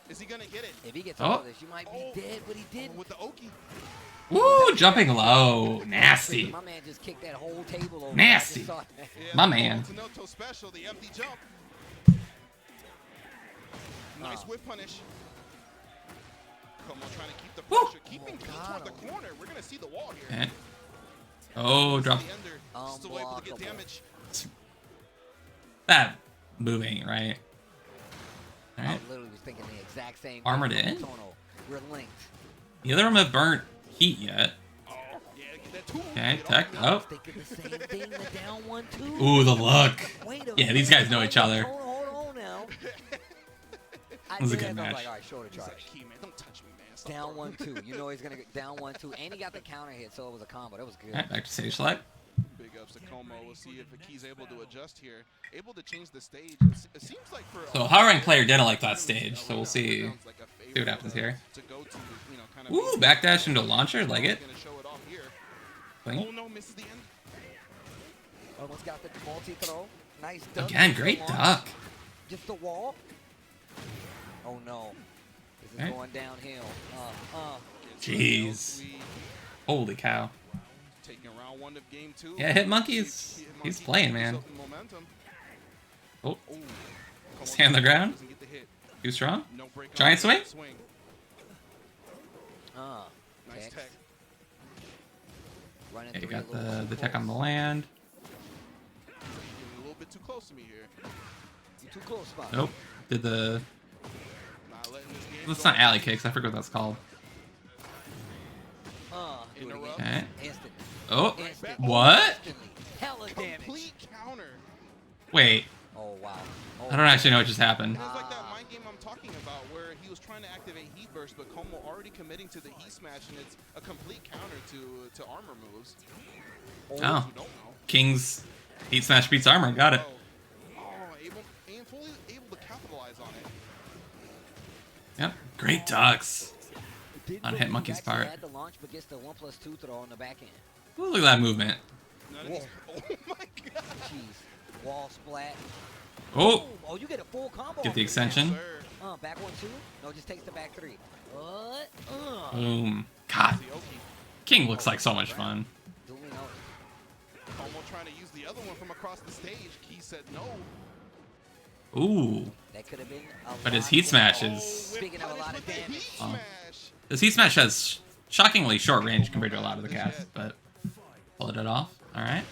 D: Is he gonna get it?
C: If he gets
A: Oh.
C: all of this, you might be dead, but he didn't.
D: With the Oki.
A: Woo, jumping low. Nasty.
C: My man just kicked that whole table over.
A: Nasty.
C: I just saw that.
D: Yeah,
A: My man.
D: Tenoto special, the empty jump. Nice whip punish. Como trying to keep the
A: Woo.
D: pressure, keeping Key toward the corner. We're gonna see the wall here.
A: Okay. Oh, drop
D: The ender, still able to get
C: Unblockable.
D: damage.
A: that moving, right?
C: I
A: Alright.
C: literally was thinking the exact same
A: Armored
C: thing.
A: in?
C: Tono. We're linked.
A: Neither of them have burnt heat yet.
D: Oh, yeah, get that two.
A: Okay,
D: Get
A: tech.
D: off
A: Oh.
C: Thinking the same thing. The down 1-2.
A: Ooh, the look.
C: Wait a
A: Yeah, these
C: minute.
A: guys know each other.
C: Hold on now. I
A: was a
C: did
A: good
C: that, I was
A: match.
C: like, all right, shoulder
D: He's
C: charge.
D: like, Key, man, don't touch me, man. Stop
C: Down
D: throwing.
C: 1-2. You know he's gonna get down 1-2, and he got the counter hit, so it was a combo. That was good.
A: Alright, back to stage select.
D: Big ups to Como. We'll see if Aki's able to adjust here. Able to change the stage. It seems like for
A: So a high rank player didn't like that stage, so we'll see what happens here. Ooh, backdash into launcher, like it.
D: Oh no, misses the end.
C: Almost got the multi-throw. Nice duck.
A: Again, great duck.
C: Just the wall. Oh no. This is going downhill.
A: Jeez. Holy cow.
D: Taking round 1 of game 2.
A: Yeah, Hitmonkey's he's playing, man. Oh. Stand on the ground. Too strong. Giant swing.
D: Nice tech.
A: Yeah, you got the tech on the land.
D: A little bit too close to me here.
C: You're too close, spot.
A: Nope. Did the... That's not alley kicks. I forget what that's called. Okay. Oh, what?
C: Hella damage.
D: Complete counter.
A: Wait.
C: Oh wow.
A: I don't actually know what just happened.
D: It was like that mind game I'm talking about where he was trying to activate Heat Burst, but Como already committing to the Heat Smash, and it's a complete counter to armor moves.
A: Oh. King's Heat Smash beats armor. Got it.
D: Fully able to capitalize on it.
A: Yep. Great ducks on Hitmonkey's part.
C: Had the launch, but gets the 1+2 throw on the back end.
A: Ooh, look at that movement.
C: Whoa.
D: Oh my god.
C: Jeez. Wall splat.
A: Oh.
C: Oh, you get a full combo.
A: Get the extension.
C: Back 1, 2. No, just takes the back 3. What?
A: Boom. God. King looks like so much fun.
C: Do we know?
D: Como trying to use the other one from across the stage. Key said no.
A: Ooh.
C: That could have been
A: But his Heat Smash is...
C: Speaking of a lot of damage.
A: His Heat Smash has shockingly short range compared to a lot of the cats, but pulled it off. All right.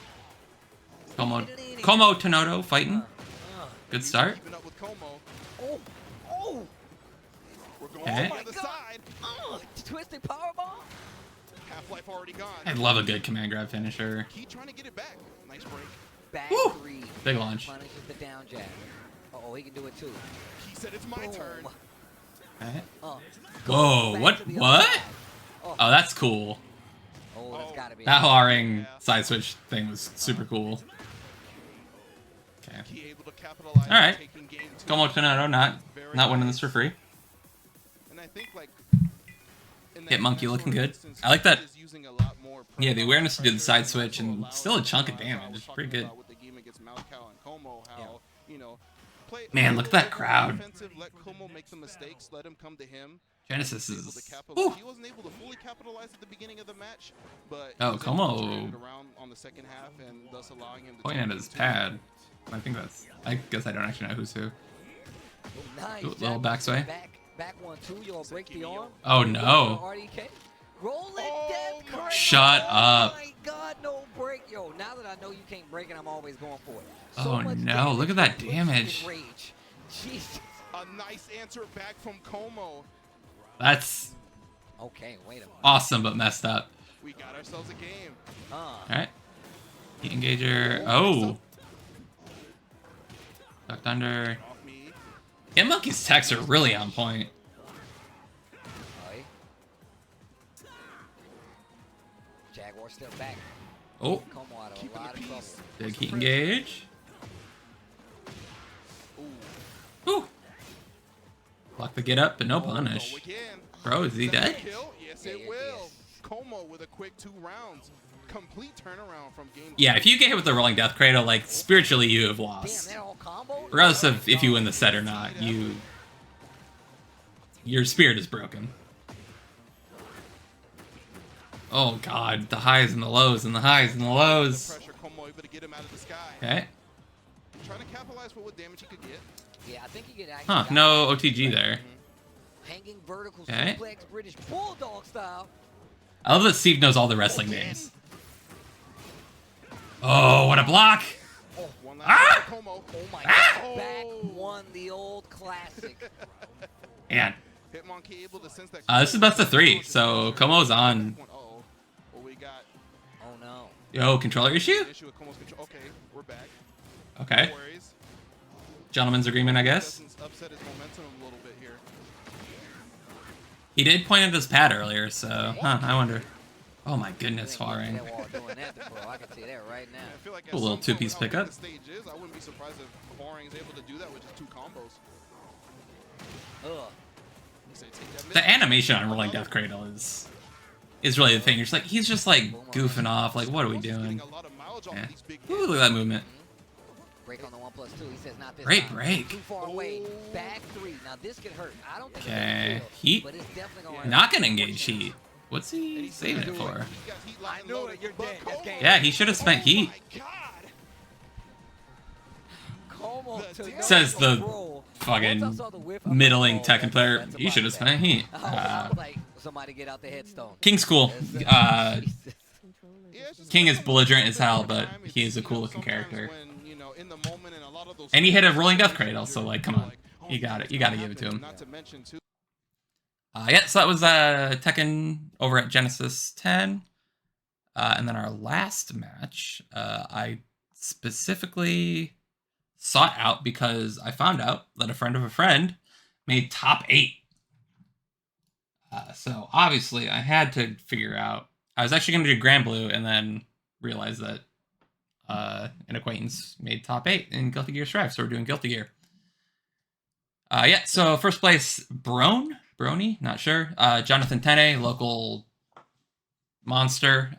A: Como Tenodo fighting. Good start.
C: Oh.
D: We're going
A: Okay.
D: to the other side.
C: Twisted powerbomb.
D: Half-Life already gone.
A: I love a good command grab finisher.
D: Key trying to get it back. Nice break.
C: Back
A: Woo.
C: 3.
A: Big launch.
C: Punishes the down jab. Uh-oh, he can do it too.
D: He said it's my turn.
A: Okay.
C: Whoa,
A: What? Oh, that's cool.
C: Oh, that's gotta be.
A: That R-ring side switch thing was super cool. Okay.
D: Key able to capitalize.
A: All right.
D: Taking game 2.
A: Como Tenodo not winning this for free.
D: And I think like
A: Hitmonkey looking good. I like that. Yeah, the awareness to do the side switch and still a chunk of damage. Pretty good. Man, look at that crowd.
D: Let Como make the mistakes, let him come to him.
A: Genesis
D: Able
A: is...
D: to capitalize.
A: Ooh.
D: He wasn't able to fully capitalize at the beginning of the match, but
A: Oh,
D: he was able to
A: Como
D: turn it around on the second half and thus allowing him to
A: pointing at
D: take
A: his
D: game 2.
A: pad. I think that's... I guess I don't actually know who's who.
C: Nice.
A: Ooh, little backsway.
C: Back 1, 2. You'll break the arm.
A: Oh, no.
C: RDK. Rolling death cradle.
A: Shut up.
C: Oh my god, no break. Yo, now that I know you can't break it, I'm always going for it.
A: Oh, no. Look at that damage.
C: Rage. Jesus.
D: A nice answer back from Como.
A: That's
C: Okay, wait a minute.
A: awesome, but messed up.
D: We got ourselves a game.
A: Alright. Heat Engager. Oh. Ducked under.
D: Off me.
A: Hitmonkey's techs are really on point.
C: Right. Jaguar still back.
A: Oh.
C: Como out of
D: Keeping
C: a lot
D: the
C: of trouble.
D: peace.
A: Big Heat Engage. Ooh. Block the get up, but no punish.
D: Go again.
A: Bro, is he dead?
D: Kill? Yes, it
C: Yeah,
D: will. Como with a quick 2 rounds. Complete turnaround from game 2.
A: Yeah, if you get hit with the Rolling Death Cradle, like, spiritually you have
C: Damn,
A: lost.
C: that all combo?
A: Regardless of if you win the set or not, your spirit is broken. Oh god, the highs and the lows and the highs and the lows.
D: Pressure, Como able to get him out of the sky.
A: Okay.
D: Trying to capitalize for what damage he could get.
C: Yeah, I think you get
A: Huh, no OTG there.
C: Hanging vertical
A: Okay.
C: suplex British Bulldog style.
A: I love that Steve knows all the wrestling names. Oh, what a block!
C: Oh,
D: One last
A: Ah!
D: Como.
C: oh my
A: Ah!
C: god. Back 1, the old classic.
A: Man,
D: Hitmonkey able to sense that.
A: this is best of 3, so Como's on.
D: Uh-oh. What we got?
C: Oh no.
A: Yo, controller issue?
D: Issue with Como's control. Okay, we're back.
A: Okay.
D: No worries.
A: Gentleman's agreement, I guess.
D: Doesn't upset his momentum a little bit here.
A: He did point at his pad earlier, so, huh, I wonder. Oh my goodness,
C: You ain't getting
A: Faring.
C: to that wall doing that to bro. I can see that right now.
D: I feel like
A: A little two-piece pickup.
D: The stage is, I wouldn't be surprised if Faring's able to do that with just 2 combos.
C: Ugh.
A: The animation on Rolling Death Cradle is really the thing. You're just like, he's just like goofing off. Like, what are we doing? Yeah. Ooh, look at that movement.
C: Break on the 1+2. He says not this
A: Great
C: time.
A: break.
C: Too far away. Back 3. Now this could hurt. I don't think
A: Okay.
C: it's
A: Heat.
C: but it's definitely gonna hurt.
A: Not gonna engage Heat. What's he saving it for?
C: I knew it. You're dead. That's game.
A: Yeah, he should have spent Heat.
C: Como to
A: Says the
C: roll.
A: fucking
C: Once I saw the whiff, I'm like,
A: middling
C: oh,
A: Tekken player.
C: that's
A: You should have
C: about
A: spent Heat.
C: that. I was like, somebody get out the headstone.
A: King's cool.
C: Jesus.
A: King is belligerent as hell, but he is a cool looking character. And he hit a Rolling Death Cradle, so like, come on. You got it. You got to give it to him. Yeah, so that was Tekken over at Genesis 10. And then our last match, I specifically sought out because I found out that a friend of a friend made top 8. So obviously I had to figure out. I was actually going to do Grand Blue and then realized that an acquaintance made top 8 in Guilty Gear Strive, so we're doing Guilty Gear. Yeah, so first place, Brony, not sure. Jonathan Tene, local monster.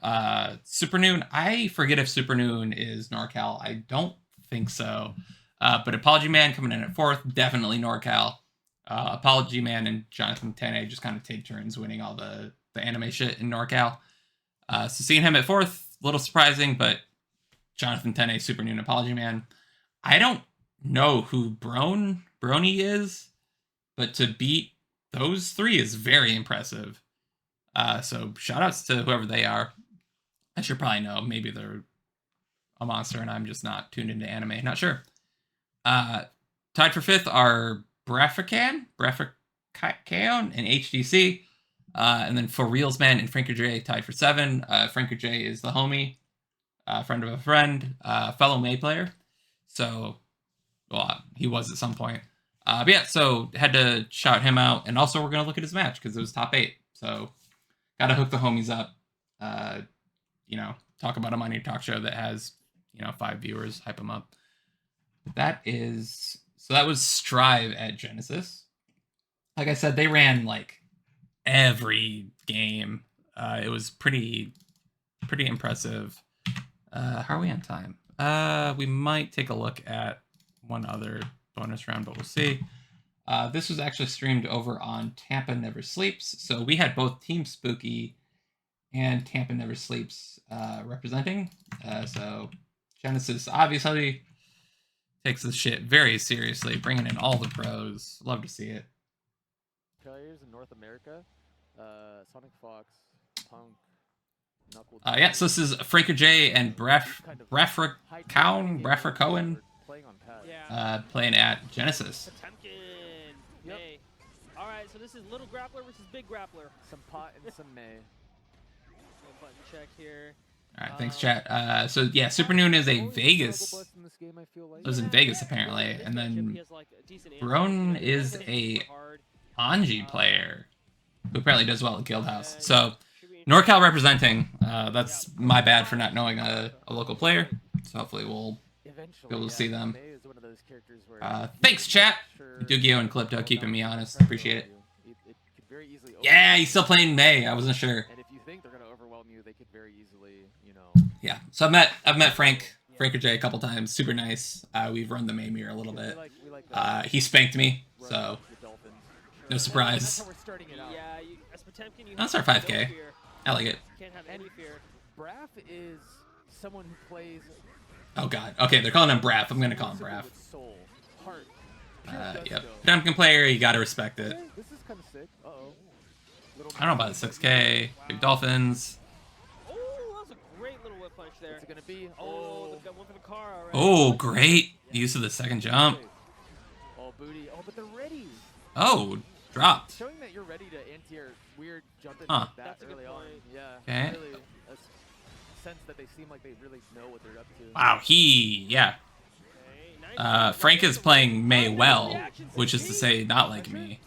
A: Super Noon, I forget if Super Noon is NorCal. I don't think so. But Apology Man coming in at 4th, definitely NorCal. Apology Man and Jonathan Tene just kind of take turns winning all the anime shit in NorCal. So seeing him at 4th, a little surprising, but Jonathan Tene, Super Noon, Apology Man. I don't know who Brony is, but to beat those 3 is very impressive. So shoutouts to whoever they are. I should probably know. Maybe they're a monster and I'm just not tuned into anime. Not sure. Tied for 5th are Braffican and HDC. And then For Reals Man and Franker J tied for 7. Franker J is the homie, friend of a friend, fellow May player. So, well, he was at some point. But yeah, so had to shout him out. And also we're going to look at his match because it was top 8. So got to hook the homies up. You know, talk about him on your talk show that has, 5 viewers, hype him up. That was Strive at Genesis. Like I said, they ran like every game. It was pretty impressive. How are we on time? We might take a look at one other bonus round, but we'll see. This was actually streamed over on Tampa Never Sleeps. So we had both Team Spooky and Tampa Never Sleeps representing. So Genesis obviously takes this shit very seriously, bringing in all the pros. Love to see it.
E: Players in North America, Sonic Fox, Punk, Knuckle.
A: Yeah, so this is Franker J and Cohen playing at Genesis.
F: Potemkin. May. All right, so this is little grappler versus big grappler.
E: Some pot and some May.
F: Button check here.
A: All right, thanks, chat. So yeah, Super Noon is a Vegas. Lives in Vegas apparently, and then Brone is a Anji player who apparently does well at Guildhouse. So NorCal representing. That's my bad for not knowing a local player. So hopefully we'll be able to see them. Thanks, chat. Dugio and Calypto keeping me honest. Appreciate it. Yeah, he's still playing May. I wasn't sure.
E: And if you think they're gonna overwhelm you, they could very easily,
A: Yeah. So I've met Franker J a couple times. Super nice. We've run the May mirror a little bit. He spanked me, so no surprise.
F: Yeah, as Potemkin, you
A: That's
F: have
A: our
F: no
A: 5K.
F: fear.
A: I like it.
F: Can't have any fear.
E: Braff is someone who plays.
A: Oh god. Okay, they're calling him Braff. I'm gonna call him Braff.
E: Soul, heart,
A: Yep. Potemkin player, you gotta respect it.
E: This is kind of sick.
A: I don't know about the 6K. Big Dolphins.
F: Oh, that was a great little whip punch there.
E: What's it gonna be?
F: Oh, got one for the car already.
A: Oh, great use of the second jump.
E: Oh, booty. Oh, but they're ready.
A: Oh, dropped.
E: Showing that you're ready to anti-air weird jumping
A: Huh.
E: like that
F: That's a good
E: early on.
F: point.
E: Yeah.
A: Okay.
E: Really, a sense that they seem like they really know what they're up to.
A: Wow, yeah.
F: Okay, nice.
A: Frank is playing May well, which is to say not like me.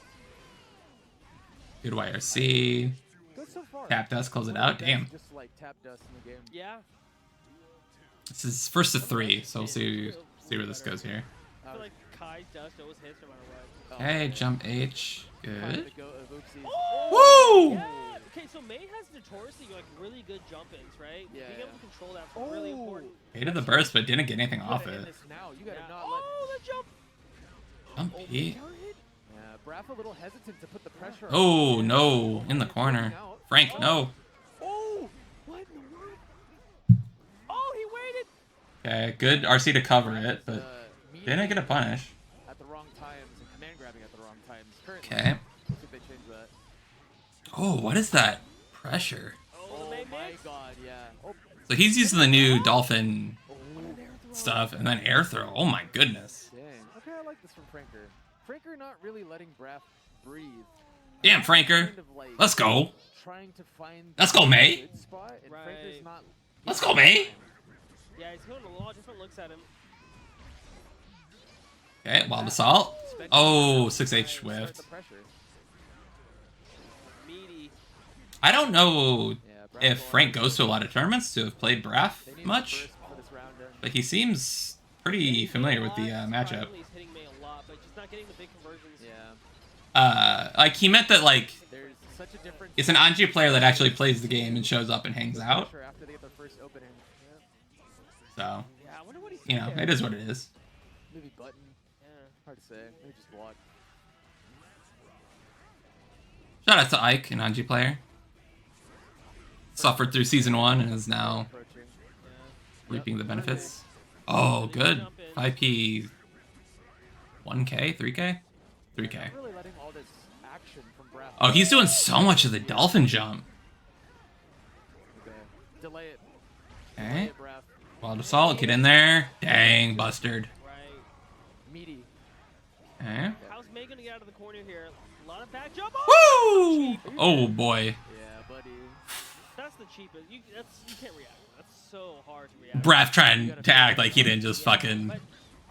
A: Good YRC.
E: so far.
A: Tap dust, close it
E: One of
A: out.
E: the
A: Damn.
E: best Just like tap dust in the game.
F: Yeah.
A: This is first of 3, so we'll see where this goes here.
F: I feel like Kai's dust always hits no matter what.
A: Okay, jump H. Good.
E: The goat of oopsies.
A: Woo!
F: Yeah. Okay, so May has notoriously like really good jump-ins, right?
E: Yeah,
F: Being able
E: yeah.
F: to control that's really important.
A: Hated the burst, but didn't get anything
E: You
A: off
E: gotta end
A: it.
E: this now. You gotta
F: Yeah.
E: not let.
F: Oh, the jump!
A: Jump P.
E: Yeah, Braff a little hesitant to put the pressure.
A: Oh,
E: on.
A: no. In the corner. Frank, no.
E: Oh! What in the world?
F: Oh, he waited!
A: Okay, good RC to cover it, but
E: Meeting
A: didn't get a punish.
E: at the wrong times and command grabbing at the wrong times. Currently,
A: Okay.
E: let's see if they change that.
A: Oh, what is that? Pressure.
F: Oh, the
E: Oh
F: May
E: my
F: mix.
E: god, yeah. Oh,
A: So he's using the new dolphin
E: what an air throw.
A: stuff, and then air throw. Oh my goodness.
E: Dang. Okay, I like this from Franker. Franker not really letting Braff breathe.
A: Damn, Franker.
E: Kind of like
A: Let's go.
E: trying to find
A: Let's go,
E: the
A: May.
E: good spot, and
F: Right.
E: Franker's not.
A: Let's go, May.
F: Yeah, he's going a lot of different looks at him.
A: Okay, wild assault. Oh, 6H
E: Start
A: whiffed.
E: the pressure.
F: Meaty.
A: I don't know
E: Yeah, Braff
A: if
E: will
A: Frank
E: always-
A: goes to a lot of tournaments to have played Braff
E: They need
A: much,
E: some burst for this round,
A: but he seems pretty familiar with the matchup.
F: Surprisingly, he's hitting May a lot, but just not getting the big conversions.
E: Yeah,
A: Like he meant that like
E: there's such a difference.
A: it's an Anji player that actually plays the game and shows up and hangs out.
E: Pressure after they get their first opening. Yeah.
A: So,
F: Yeah, I wonder what he's
A: you know, it is what it is.
E: Maybe button.
F: Yeah.
E: Hard to say. Maybe just block.
A: Shout out to Ike, an Anji player. Suffered through season 1 and is now
E: Approaching.
A: reaping the benefits. Oh, good. 5P 1K, 3K? 3K.
E: Not really letting all this action from Braff.
A: Oh, he's doing so much of the dolphin jump.
E: Okay. Delay it. Delay
A: Okay.
E: it, Braff.
A: Wild assault, get in there. Dang, busted.
F: Right.
E: Meaty.
A: Okay.
F: How's May gonna get out of the corner here? A lot of back jump.
A: Woo! Oh boy.
E: Yeah, buddy.
F: That's the cheapest. You can't react. That's so hard to react.
A: Braff trying to act like he didn't just fucking.
F: But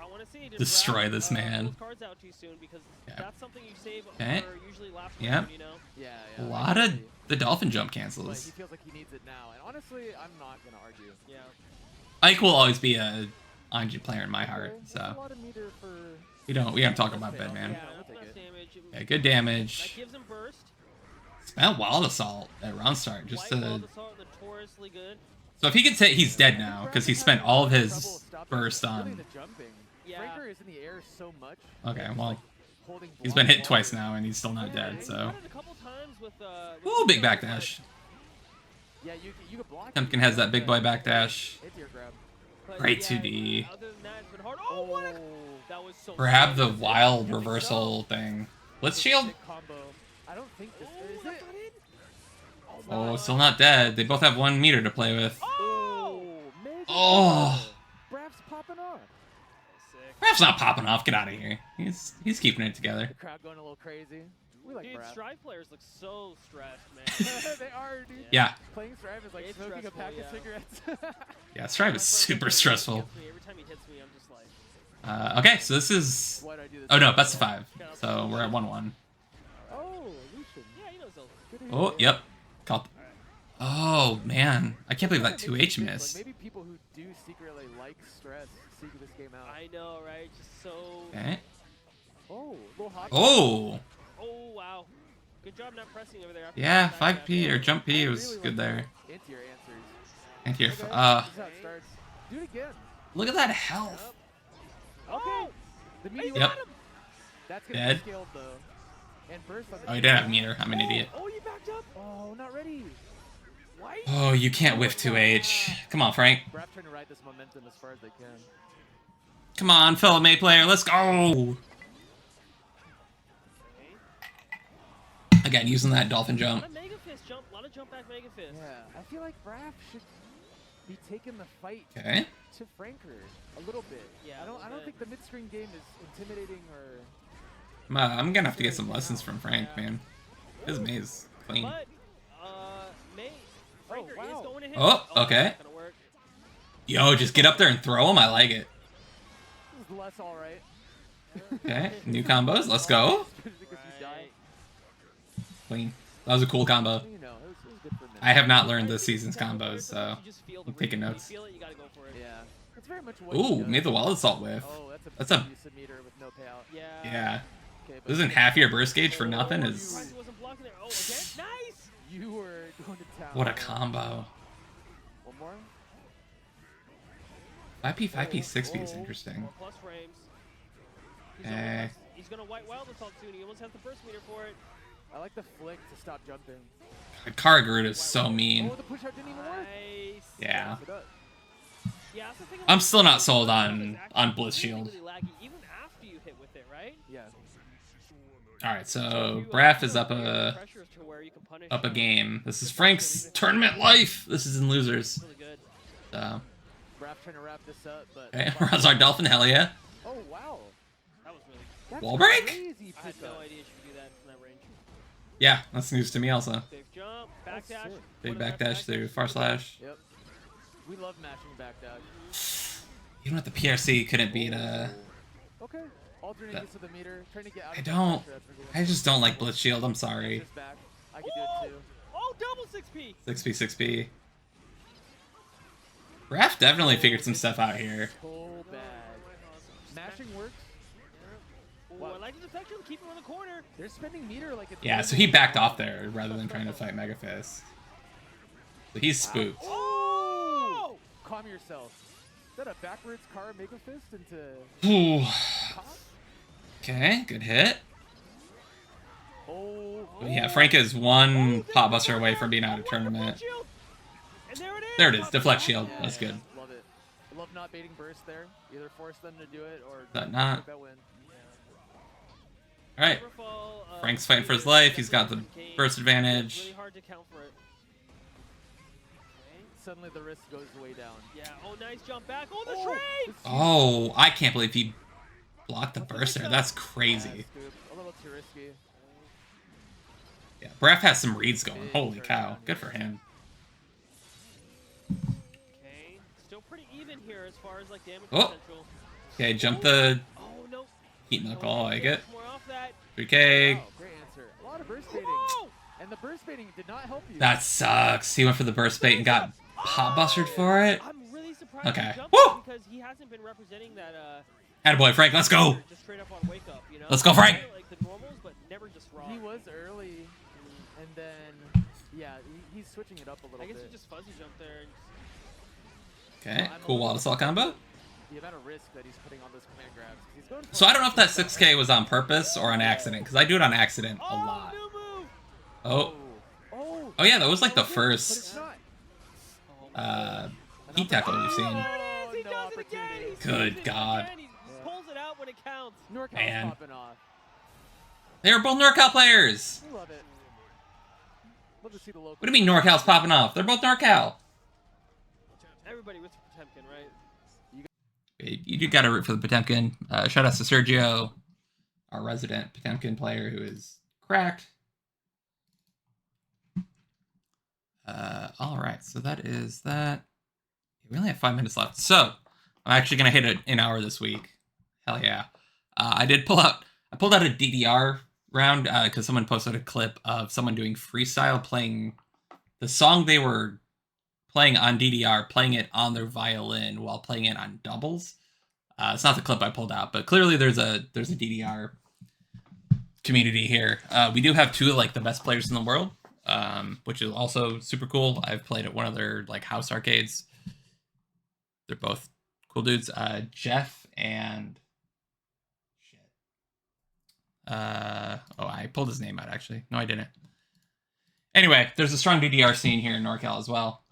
F: I want to see did
A: destroy
F: Braff,
A: this man.
F: pull cards out too soon because
A: Yeah.
F: that's something you save
A: Okay.
F: for usually last
A: Yep.
F: round, you know.
E: Yeah,
A: A
E: yeah.
A: lot of
E: actually.
A: the dolphin jump
E: But he
A: cancels.
E: feels like he needs it now. And honestly, I'm not gonna argue.
F: Yeah.
A: Ike will always be a Anji player in my heart.
E: Okay, that's a
A: So
E: lot of meter for.
A: we don't talk about
E: fail.
A: Bedman.
F: Yeah,
E: we'll
F: that's
E: take
F: nice
E: it.
F: damage.
A: Yeah, good
F: That
A: damage.
F: gives him burst.
A: Spent wild assault at round start just
F: White ball
A: to.
F: assault, notoriously good.
A: So if he gets hit, he's dead now because he spent all of his
E: Trouble
A: burst
E: stopping, really
A: on.
E: the jumping.
F: Yeah.
E: Franker is in the air so much.
A: Okay, well,
E: Holding
A: he's been hit
E: block
A: twice
E: water.
A: now and he's still not
F: Yeah,
A: dead.
F: he's
A: So.
F: done it a couple times with,
A: Ooh, big backdash.
E: Yeah, you could block.
A: Temkin has that big boy backdash.
E: Hit your grab.
F: but
A: Great
F: yeah,
A: 2D.
F: Other than that, it's been hard. Oh, what a... That was so
A: Grab the
F: smooth.
A: wild reversal thing. Blitz shield?
E: Sick combo. I don't think this
F: Oh,
E: is
F: that
E: it.
F: got in.
A: Oh, still not dead. They both have 1 meter to play with.
F: Oh!
E: Mega
A: Oh.
E: combo. Braff's popping off.
F: Sick.
A: Braff's not popping off. Get out of here. He's keeping it together.
E: The crowd going a little crazy. We like
F: Dude,
E: Braff.
F: Strive players look so stressed, man.
E: They are, dude.
A: Yeah.
E: Playing Strive is like
F: It's
E: smoking a
F: stressful,
E: pack
F: yeah.
E: of cigarettes.
A: Yeah, Strive is super stressful.
F: Every time he hits me, I'm just like...
A: Okay, so this is.
E: Why do I do this?
A: Oh no, best of 5. So we're at 1-1.
E: Oh, Lucian.
F: Yeah, he knows those.
E: Good to
A: Oh,
E: hear.
A: yep. Caught. Oh man, I can't believe that
E: Yeah, it makes
A: 2H
E: you think,
A: missed.
E: Like, maybe people who do secretly like stress seek this game out.
F: I know, right? Just so...
A: Okay.
E: Oh, little hop.
A: Oh.
F: Oh, wow. Good job not pressing over there.
A: Yeah,
F: Back
A: 5P or jump P
E: I
A: was
E: really
A: good
E: like
A: there.
E: the Anti-air answers.
A: And here,
E: Okay, this is
A: uh,
E: how it starts. Do it again.
A: look at that health.
E: Okay. The meteor.
A: Yep.
E: That's gonna
A: Dead.
E: be scaled though. And burst on the
A: Oh, he didn't have meter. I'm an idiot.
E: Oh, you backed up. Oh, not ready. Why?
A: Oh, you can't whiff 2H. Come on, Frank.
E: Braff trying to ride this momentum as far as they can.
A: Come on, fellow May player. Let's go. Again, using that dolphin
F: A
A: jump.
F: lot of Mega Fist jump, a lot of jump back Mega Fist.
E: Yeah, I feel like Braff should be taking the fight
A: Okay.
E: to Franker a little bit.
F: Yeah,
E: I
F: a
E: don't
F: little
E: think the mid-screen game is intimidating or.
A: I'm gonna have to get some lessons from Frank, man. His May is clean.
F: But, May... Franker
E: wow.
F: is going to hit.
A: Oh, okay.
F: That's not gonna work.
A: Yo, just get up there and throw him. I like it.
E: This is less alright.
A: Okay, new combos. Let's go.
E: Because you die.
F: Right.
A: Clean. That was a cool combo.
E: You know, it was tournament.
A: I have not learned
F: I
A: this
F: think
A: season's
F: technical
A: combos,
F: players,
A: so
F: you just feel the
A: I'm taking
F: rhythm.
A: notes.
F: You feel it, you gotta go for it.
E: Yeah. That's very much what he
A: Ooh,
E: does.
A: made the wall assault whiff.
E: Oh,
A: That's
E: that's
A: a
E: a submeter with no payout.
F: Yeah.
A: yeah.
E: Okay, but
A: Losing half your burst gauge for nothing
F: Oh,
A: is
F: surprised he wasn't blocking there. Oh, again? Nice!
E: you were going to town.
A: what a combo.
E: One more.
A: 5P 5P 6P is interesting.
F: 4 plus frames.
A: Eh.
F: He's gonna white wild assault soon. He almost has the burst meter for it.
E: I like the flick to stop jumping.
A: Karagurut is so mean.
E: Oh, the push out didn't even work.
F: Nice.
A: Yeah.
E: Yes, it does.
F: Yeah, that's the thing
A: I'm
F: about
A: still not
F: this
A: sold
F: game.
A: on
F: It's
A: Blitz
F: actually
A: Shield.
F: really laggy, even after you hit with it, right?
E: Yeah.
A: All right, so
F: You,
A: Braff
F: put
A: is up
F: weird
A: a
F: pressures to where you can punish,
A: game. This is Frank's tournament life. This is in losers.
F: Really good.
A: So,
E: Raph trying to wrap this up, but
A: okay, Razar Dolphin, hell yeah.
E: oh wow.
F: That was really.
E: That's
A: Wall break?
E: crazy
F: I had no
E: pickup.
F: idea she could do that from that range.
A: Yeah, that's news to me also.
F: Big jump, backdash.
E: That's sick.
A: Big backdash through far slash.
E: Yep. We love mashing back dash.
A: Even with the PRC, couldn't beat
E: Okay. Alternate
A: That-
E: use of the meter, trying to get out
A: I
E: of the
A: don't.
E: pressure, that's really
A: I just don't like Blitz Shield. I'm sorry.
E: Just back. I could do it too.
F: Oh, double 6P.
A: 6P 6P. Braff definitely figured some stuff out here.
E: So bad. Mashing works.
F: Ooh, I like the deflection. Keep him on the corner.
E: They're spending meter like it's
A: Yeah, so he backed off there rather than trying to fight Mega Fist. So he's spooked.
F: Oh!
E: Calm yourself. Is that a backwards car Mega Fist into
A: Ooh.
E: top?
A: Okay, good hit.
E: Oh.
A: But yeah, Frank is one pot buster away from being out of tournament.
F: And there it is.
A: There it is, deflect shield.
E: Yeah,
A: That's good.
E: Love it. I love not baiting burst there. Either force them to do it or
A: But not.
E: take that win.
A: All right, Frank's fighting for his life. He's got the burst advantage.
F: Really hard to count for it.
E: Suddenly the risk goes way down.
F: Yeah. Oh, nice jump back. Oh, the
E: Oh,
F: trade.
A: Oh, I can't believe he blocked the burst there. That's
E: Yeah,
A: crazy.
E: scoop. A little too risky.
A: Yeah, Braff has some reads going. Holy cow, good for him.
F: Okay. Still pretty even here as far as like damage
A: Oh.
F: potential.
A: Okay, jump the
F: Oh no.
A: heat knuckle. I like it.
F: More off that.
A: 3K.
E: Wow, great answer. A lot of burst baiting.
F: Whoa!
E: And the burst baiting did not help you.
A: That sucks. He went for the burst bait and got pot bustered for it.
F: I'm really surprised
A: Okay.
F: he jumped
A: Woo!
F: because he hasn't been representing that
A: Attaboy, Frank, let's go.
F: just straight up on wake up, you know?
A: Let's go, Frank.
F: Like the normals, but never just raw.
E: He was early, and then, yeah, he's switching it up a little
F: I guess
E: bit.
F: he just fuzzy jumped there and
A: Okay, cool wall assault combo.
E: The amount of risk that he's putting on those command grabs. He's going for
A: So I don't know if that 6K was on purpose or on accident, because I do it on accident a lot.
F: new move!
A: Oh,
E: Oh,
A: oh yeah, that was like the
E: but it's
A: first
E: not.
A: heat tackle we've seen.
F: There it is! He
E: no
F: does it again!
E: opportunity.
F: He
A: Good
F: sees it
A: God.
F: again. He pulls it out when it counts.
E: NorCal's
A: Man.
E: popping off.
A: They were both NorCal players.
E: We love it. Love to see the local.
A: What do you mean NorCal's popping off? They're both NorCal.
F: Everybody with Potemkin, right?
A: You do gotta root for the Potemkin. Shout out to Sergio, our resident Potemkin player who is cracked. All right, so that is that. We only have 5 minutes left, so I'm actually gonna hit an hour this week. Hell yeah! I pulled out a DDR round because someone posted a clip of someone doing freestyle playing the song they were playing on DDR, playing it on their violin while playing it on doubles. It's not the clip I pulled out, but clearly there's a DDR community here. We do have two of like the best players in the world, which is also super cool. I've played at one of their like house arcades. They're both cool dudes. Jeff and shit. I pulled his name out actually. No, I didn't. Anyway, there's a strong DDR scene here in NorCal as well.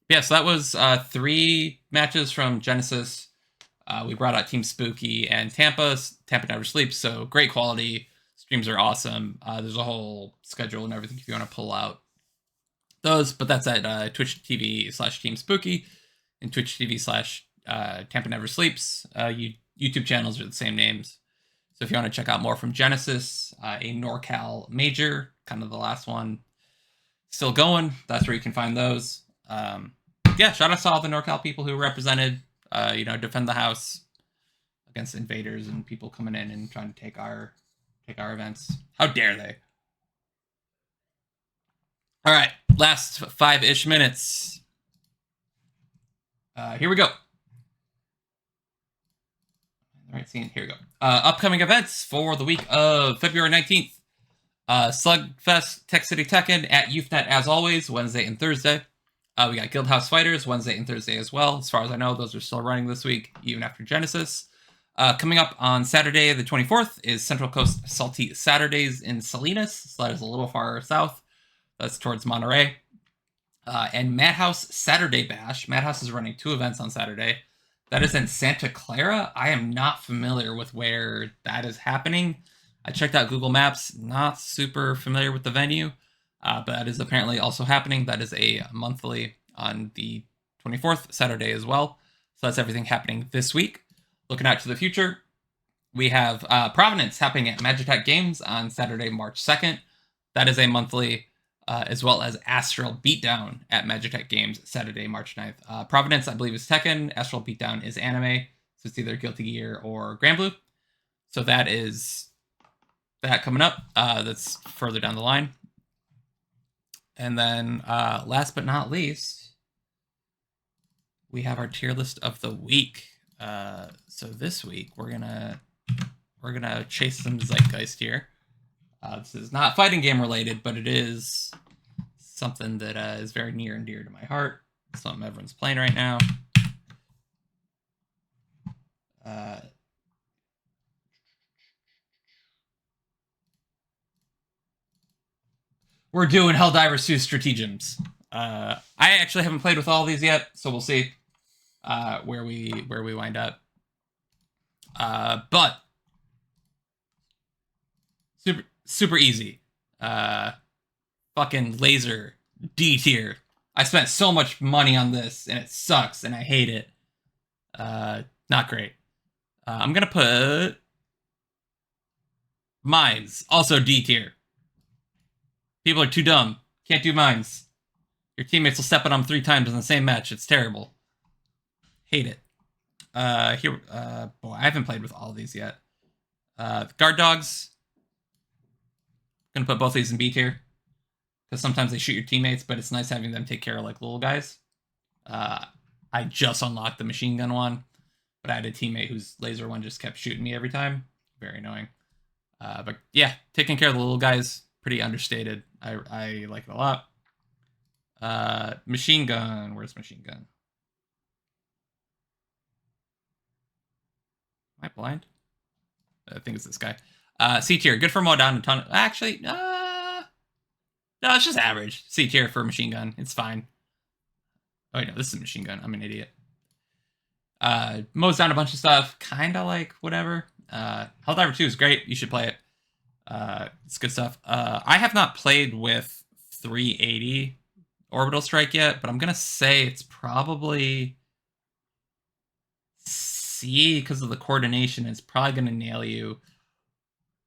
A: Yeah, so that was 3 matches from Genesis. We brought out Team Spooky and Tampa. Tampa never sleeps, so great quality. Streams are awesome. There's a whole schedule and everything if you want to pull out those, but that's at Twitch TV/Team Spooky and Twitch TV/Tampa Never Sleeps. YouTube channels are the same names. So if you want to check out more from Genesis, a NorCal major, kind of the last one, still going. That's where you can find those. Yeah, shout out to all the NorCal people who represented, defend the house against invaders and people coming in and trying to take our events. How dare they? All right, last 5-ish minutes. Here we go. All right, scene. Here we go. Upcoming events for the week of February 19th. Slugfest Tech City Tekken at YouthNet as always, Wednesday and Thursday. We got Guildhouse Fighters Wednesday and Thursday as well. As far as I know, those are still running this week, even after Genesis. Coming up on Saturday the 24th is Central Coast Salty Saturdays in Salinas. So that is a little far south. That's towards Monterey. And Madhouse Saturday Bash. Madhouse is running 2 events on Saturday. That is in Santa Clara. I am not familiar with where that is happening. I checked out Google Maps. Not super familiar with the venue. But that is apparently also happening. That is a monthly on the 24th, Saturday as well. So that's everything happening this week. Looking out to the future, we have Provenance happening at Magitech Games on Saturday, March 2nd. That is a monthly, as well as Astral Beatdown at Magitech Games Saturday, March 9th. Provenance, I believe, is Tekken. Astral Beatdown is anime. So it's either Guilty Gear or Granblue. So that is that coming up. That's further down the line. And then last but not least, we have our tier list of the week. So this week we're gonna chase some zeitgeist here. This is not fighting game related, but it is something that is very near and dear to my heart. Something everyone's playing right now. We're doing Helldivers 2 Stratagems. I actually haven't played with all these yet, so we'll see where we wind up. But super easy. Fucking laser D tier. I spent so much money on this and it sucks and I hate it. Not great. I'm gonna put Mines, also D tier. People are too dumb. Can't do mines. Your teammates will step on them 3 times in the same match. It's terrible. Hate it. Boy, I haven't played with all of these yet. Guard dogs. Gonna put both of these in B tier. Because sometimes they shoot your teammates, but it's nice having them take care of like little guys. I just unlocked the machine gun one, but I had a teammate whose laser one just kept shooting me every time. Very annoying. But yeah, taking care of the little guys, pretty understated. I like it a lot. Machine gun. Where's machine gun? Am I blind? I think it's this guy. C tier. Good for mow down a ton. Actually, no, it's just average. C tier for machine gun. It's fine. Oh, no, this is a machine gun. I'm an idiot. Mows down a bunch of stuff. Kind of like whatever. Helldiver 2 is great. You should play it. It's good stuff. I have not played with 380 Orbital Strike yet, but I'm going to say it's probably C because of the coordination. It's probably going to nail you.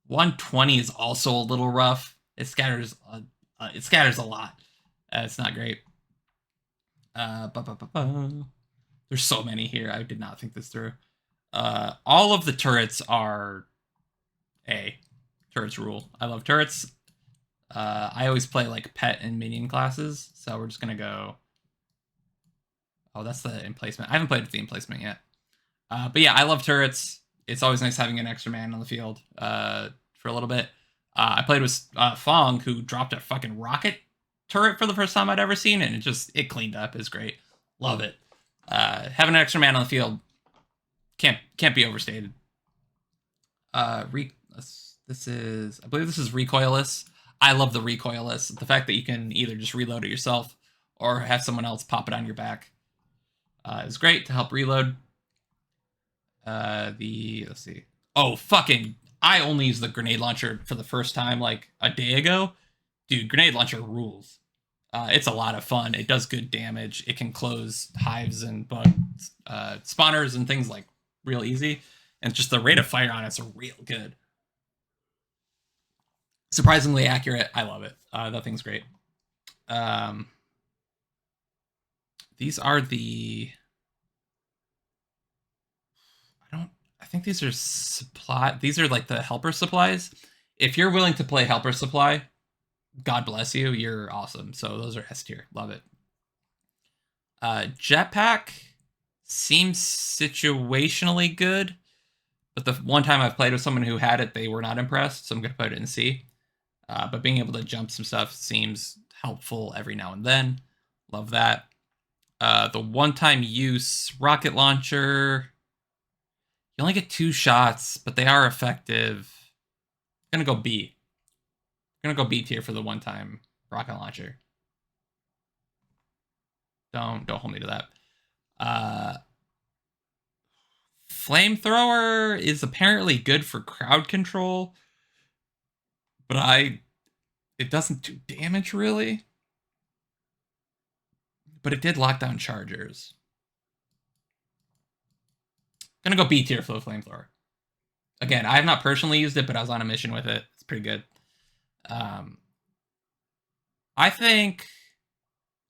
A: 120 is also a little rough. It scatters a lot. It's not great. There's so many here. I did not think this through. All of the turrets are A. Turrets rule. I love turrets. I always play like pet and minion classes, so we're just gonna go. Oh, that's the emplacement. I haven't played with the emplacement yet. But yeah, I love turrets. It's always nice having an extra man on the field for a little bit. I played with Fong, who dropped a fucking rocket turret for the first time I'd ever seen, and it cleaned up. It's great. Love it. Having an extra man on the field can't be overstated. I believe this is recoilless. I love the recoilless. The fact that you can either just reload it yourself or have someone else pop it on your back is great to help reload. Let's see. Oh, fucking, I only used the grenade launcher for the first time like a day ago. Dude, grenade launcher rules. It's a lot of fun. It does good damage. It can close hives and bug spawners and things like real easy. And just the rate of fire on it's real good. Surprisingly accurate. I love it. That thing's great. These are the... I think these are supply. These are like the helper supplies. If you're willing to play helper supply, God bless you. You're awesome. So those are S tier. Love it. Jetpack seems situationally good, but the one time I've played with someone who had it, they were not impressed, so I'm going to put it in C. But being able to jump some stuff seems helpful every now and then. Love that. The one-time use rocket launcher, you only get 2 shots, but they are effective. I'm going to go B. I'm going to go B tier for the one-time rocket launcher. Don't hold me to that. Flamethrower is apparently good for crowd control, but it doesn't do damage really. But it did lock down chargers. Gonna go B tier for the flamethrower. Again, I have not personally used it, but I was on a mission with it. It's pretty good. I think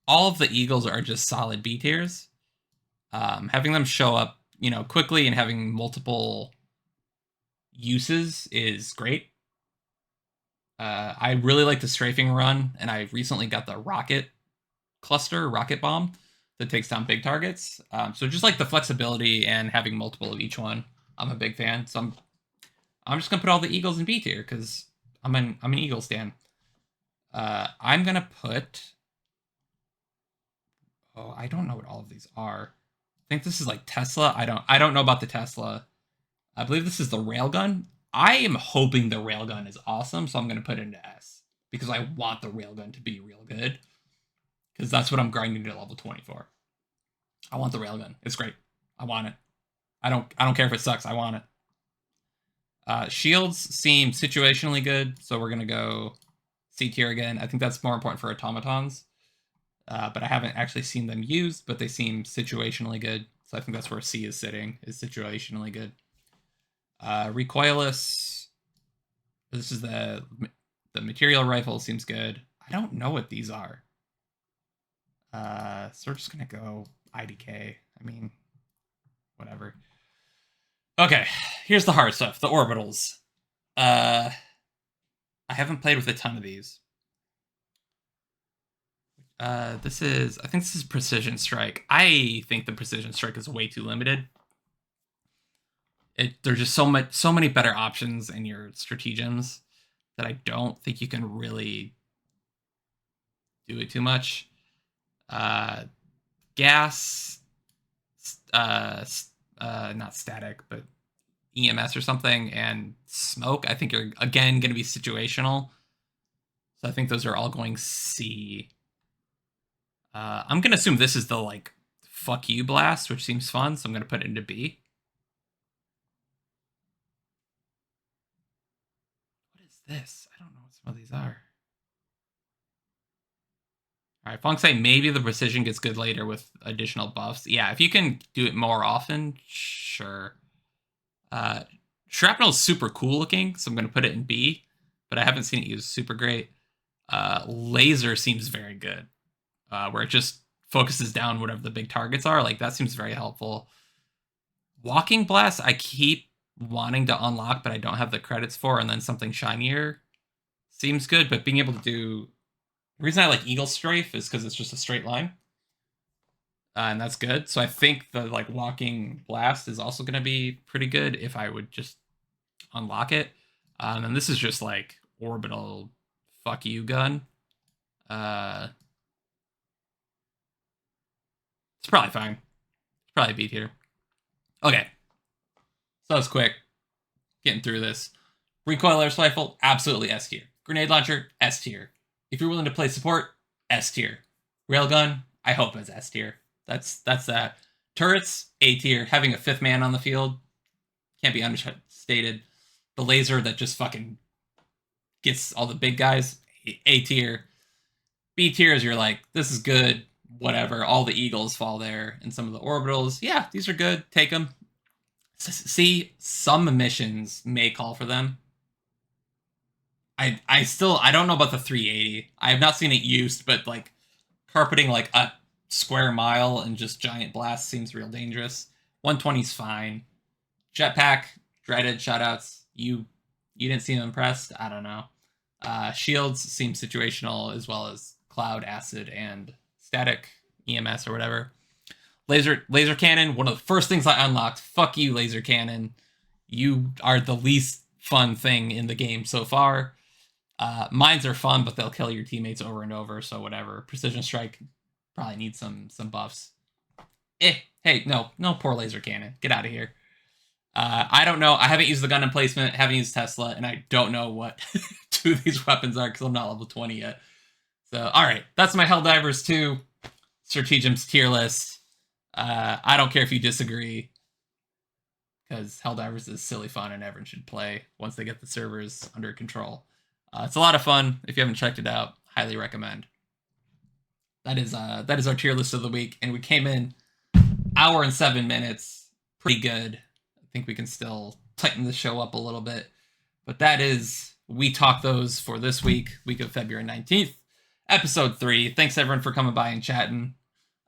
A: all of the Eagles are just solid B tiers. Having them show up, quickly and having multiple uses is great. I really like the strafing run, and I recently got the rocket bomb that takes down big targets. So just like the flexibility and having multiple of each one, I'm a big fan. So I'm just gonna put all the Eagles in B tier because I'm an Eagles stan. I'm gonna put. Oh, I don't know what all of these are. I think this is like Tesla. I don't know about the Tesla. I believe this is the railgun. I am hoping the railgun is awesome, so I'm gonna put it into S because I want the railgun to be real good. Because that's what I'm grinding to level 20 for. I want the railgun. It's great. I want it. I don't care if it sucks. I want it. Shields seem situationally good, so we're gonna go C tier again. I think that's more important for automatons. But I haven't actually seen them used, but they seem situationally good. So I think that's where C is sitting, is situationally good. Recoilless. This is the material rifle, seems good. I don't know what these are. So we're just gonna go IDK. I mean, whatever. Okay, here's the hard stuff. The orbitals. I haven't played with a ton of these. I think this is Precision Strike. I think the Precision Strike is way too limited. There's just so many better options in your stratagems that I don't think you can really do it too much. Gas, not static, but EMS or something, and smoke, I think are, again, going to be situational. So I think those are all going C. I'm going to assume this is the, fuck you blast, which seems fun, so I'm going to put it into B. What is this? I don't know what some of these are. All right, Funk say maybe the precision gets good later with additional buffs. Yeah, if you can do it more often, sure. Shrapnel is super cool looking, so I'm going to put it in B, but I haven't seen it used super great. Laser seems very good, where it just focuses down whatever the big targets are. That seems very helpful. Walking Blast, I keep wanting to unlock, but I don't have the credits for, and then something shinier seems good, but being able to do... The reason I like Eagle Strafe is because it's just a straight line. And that's good. So I think the Walking Blast is also going to be pretty good if I would just unlock it. And this is just orbital fuck you gun. It's probably fine. It's probably B tier. Okay. So that was quick. Getting through this. Recoilless rifle, absolutely S tier. Grenade launcher, S tier. If you're willing to play support, S tier. Railgun, I hope it's S tier. That's that. Turrets, A tier. Having a 5th man on the field can't be understated. The laser that just fucking gets all the big guys, A tier. B tier is you're this is good, whatever. All the Eagles fall there. And some of the orbitals, yeah, these are good. Take them. See, some missions may call for them. I don't know about the 380. I have not seen it used, but carpeting a square mile and just giant blasts seems real dangerous. 120's fine. Jetpack, dreaded shoutouts. You didn't seem impressed? I don't know. Shields seem situational, as well as Cloud, Acid, and Static EMS or whatever. Laser Cannon, one of the first things I unlocked. Fuck you, Laser Cannon. You are the least fun thing in the game so far. Mines are fun, but they'll kill your teammates over and over, so whatever. Precision Strike probably needs some buffs. Hey, no, poor Laser Cannon. Get out of here. I don't know. I haven't used the gun emplacement, haven't used Tesla, and I don't know what two of these weapons are because I'm not level 20 yet. So, alright. That's my Helldivers 2 Strategems tier list. I don't care if you disagree, because Helldivers is silly fun and everyone should play once they get the servers under control. It's a lot of fun. If you haven't checked it out, highly recommend. That is our tier list of the week, and we came in hour and 7 minutes. Pretty good. I think we can still tighten the show up a little bit. But that is We Talk Those for this week of February 19th, episode 3. Thanks everyone for coming by and chatting.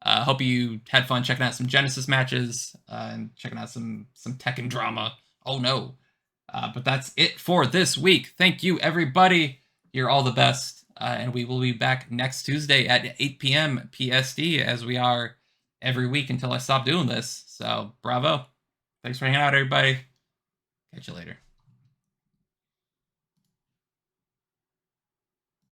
A: Hope you had fun checking out some Genesis matches and checking out some Tekken drama. Oh no. But that's it for this week. Thank you, everybody. You're all the best. And we will be back next Tuesday at 8 p.m. PSD, as we are every week until I stop doing this. So, bravo. Thanks for hanging out, everybody. Catch you later.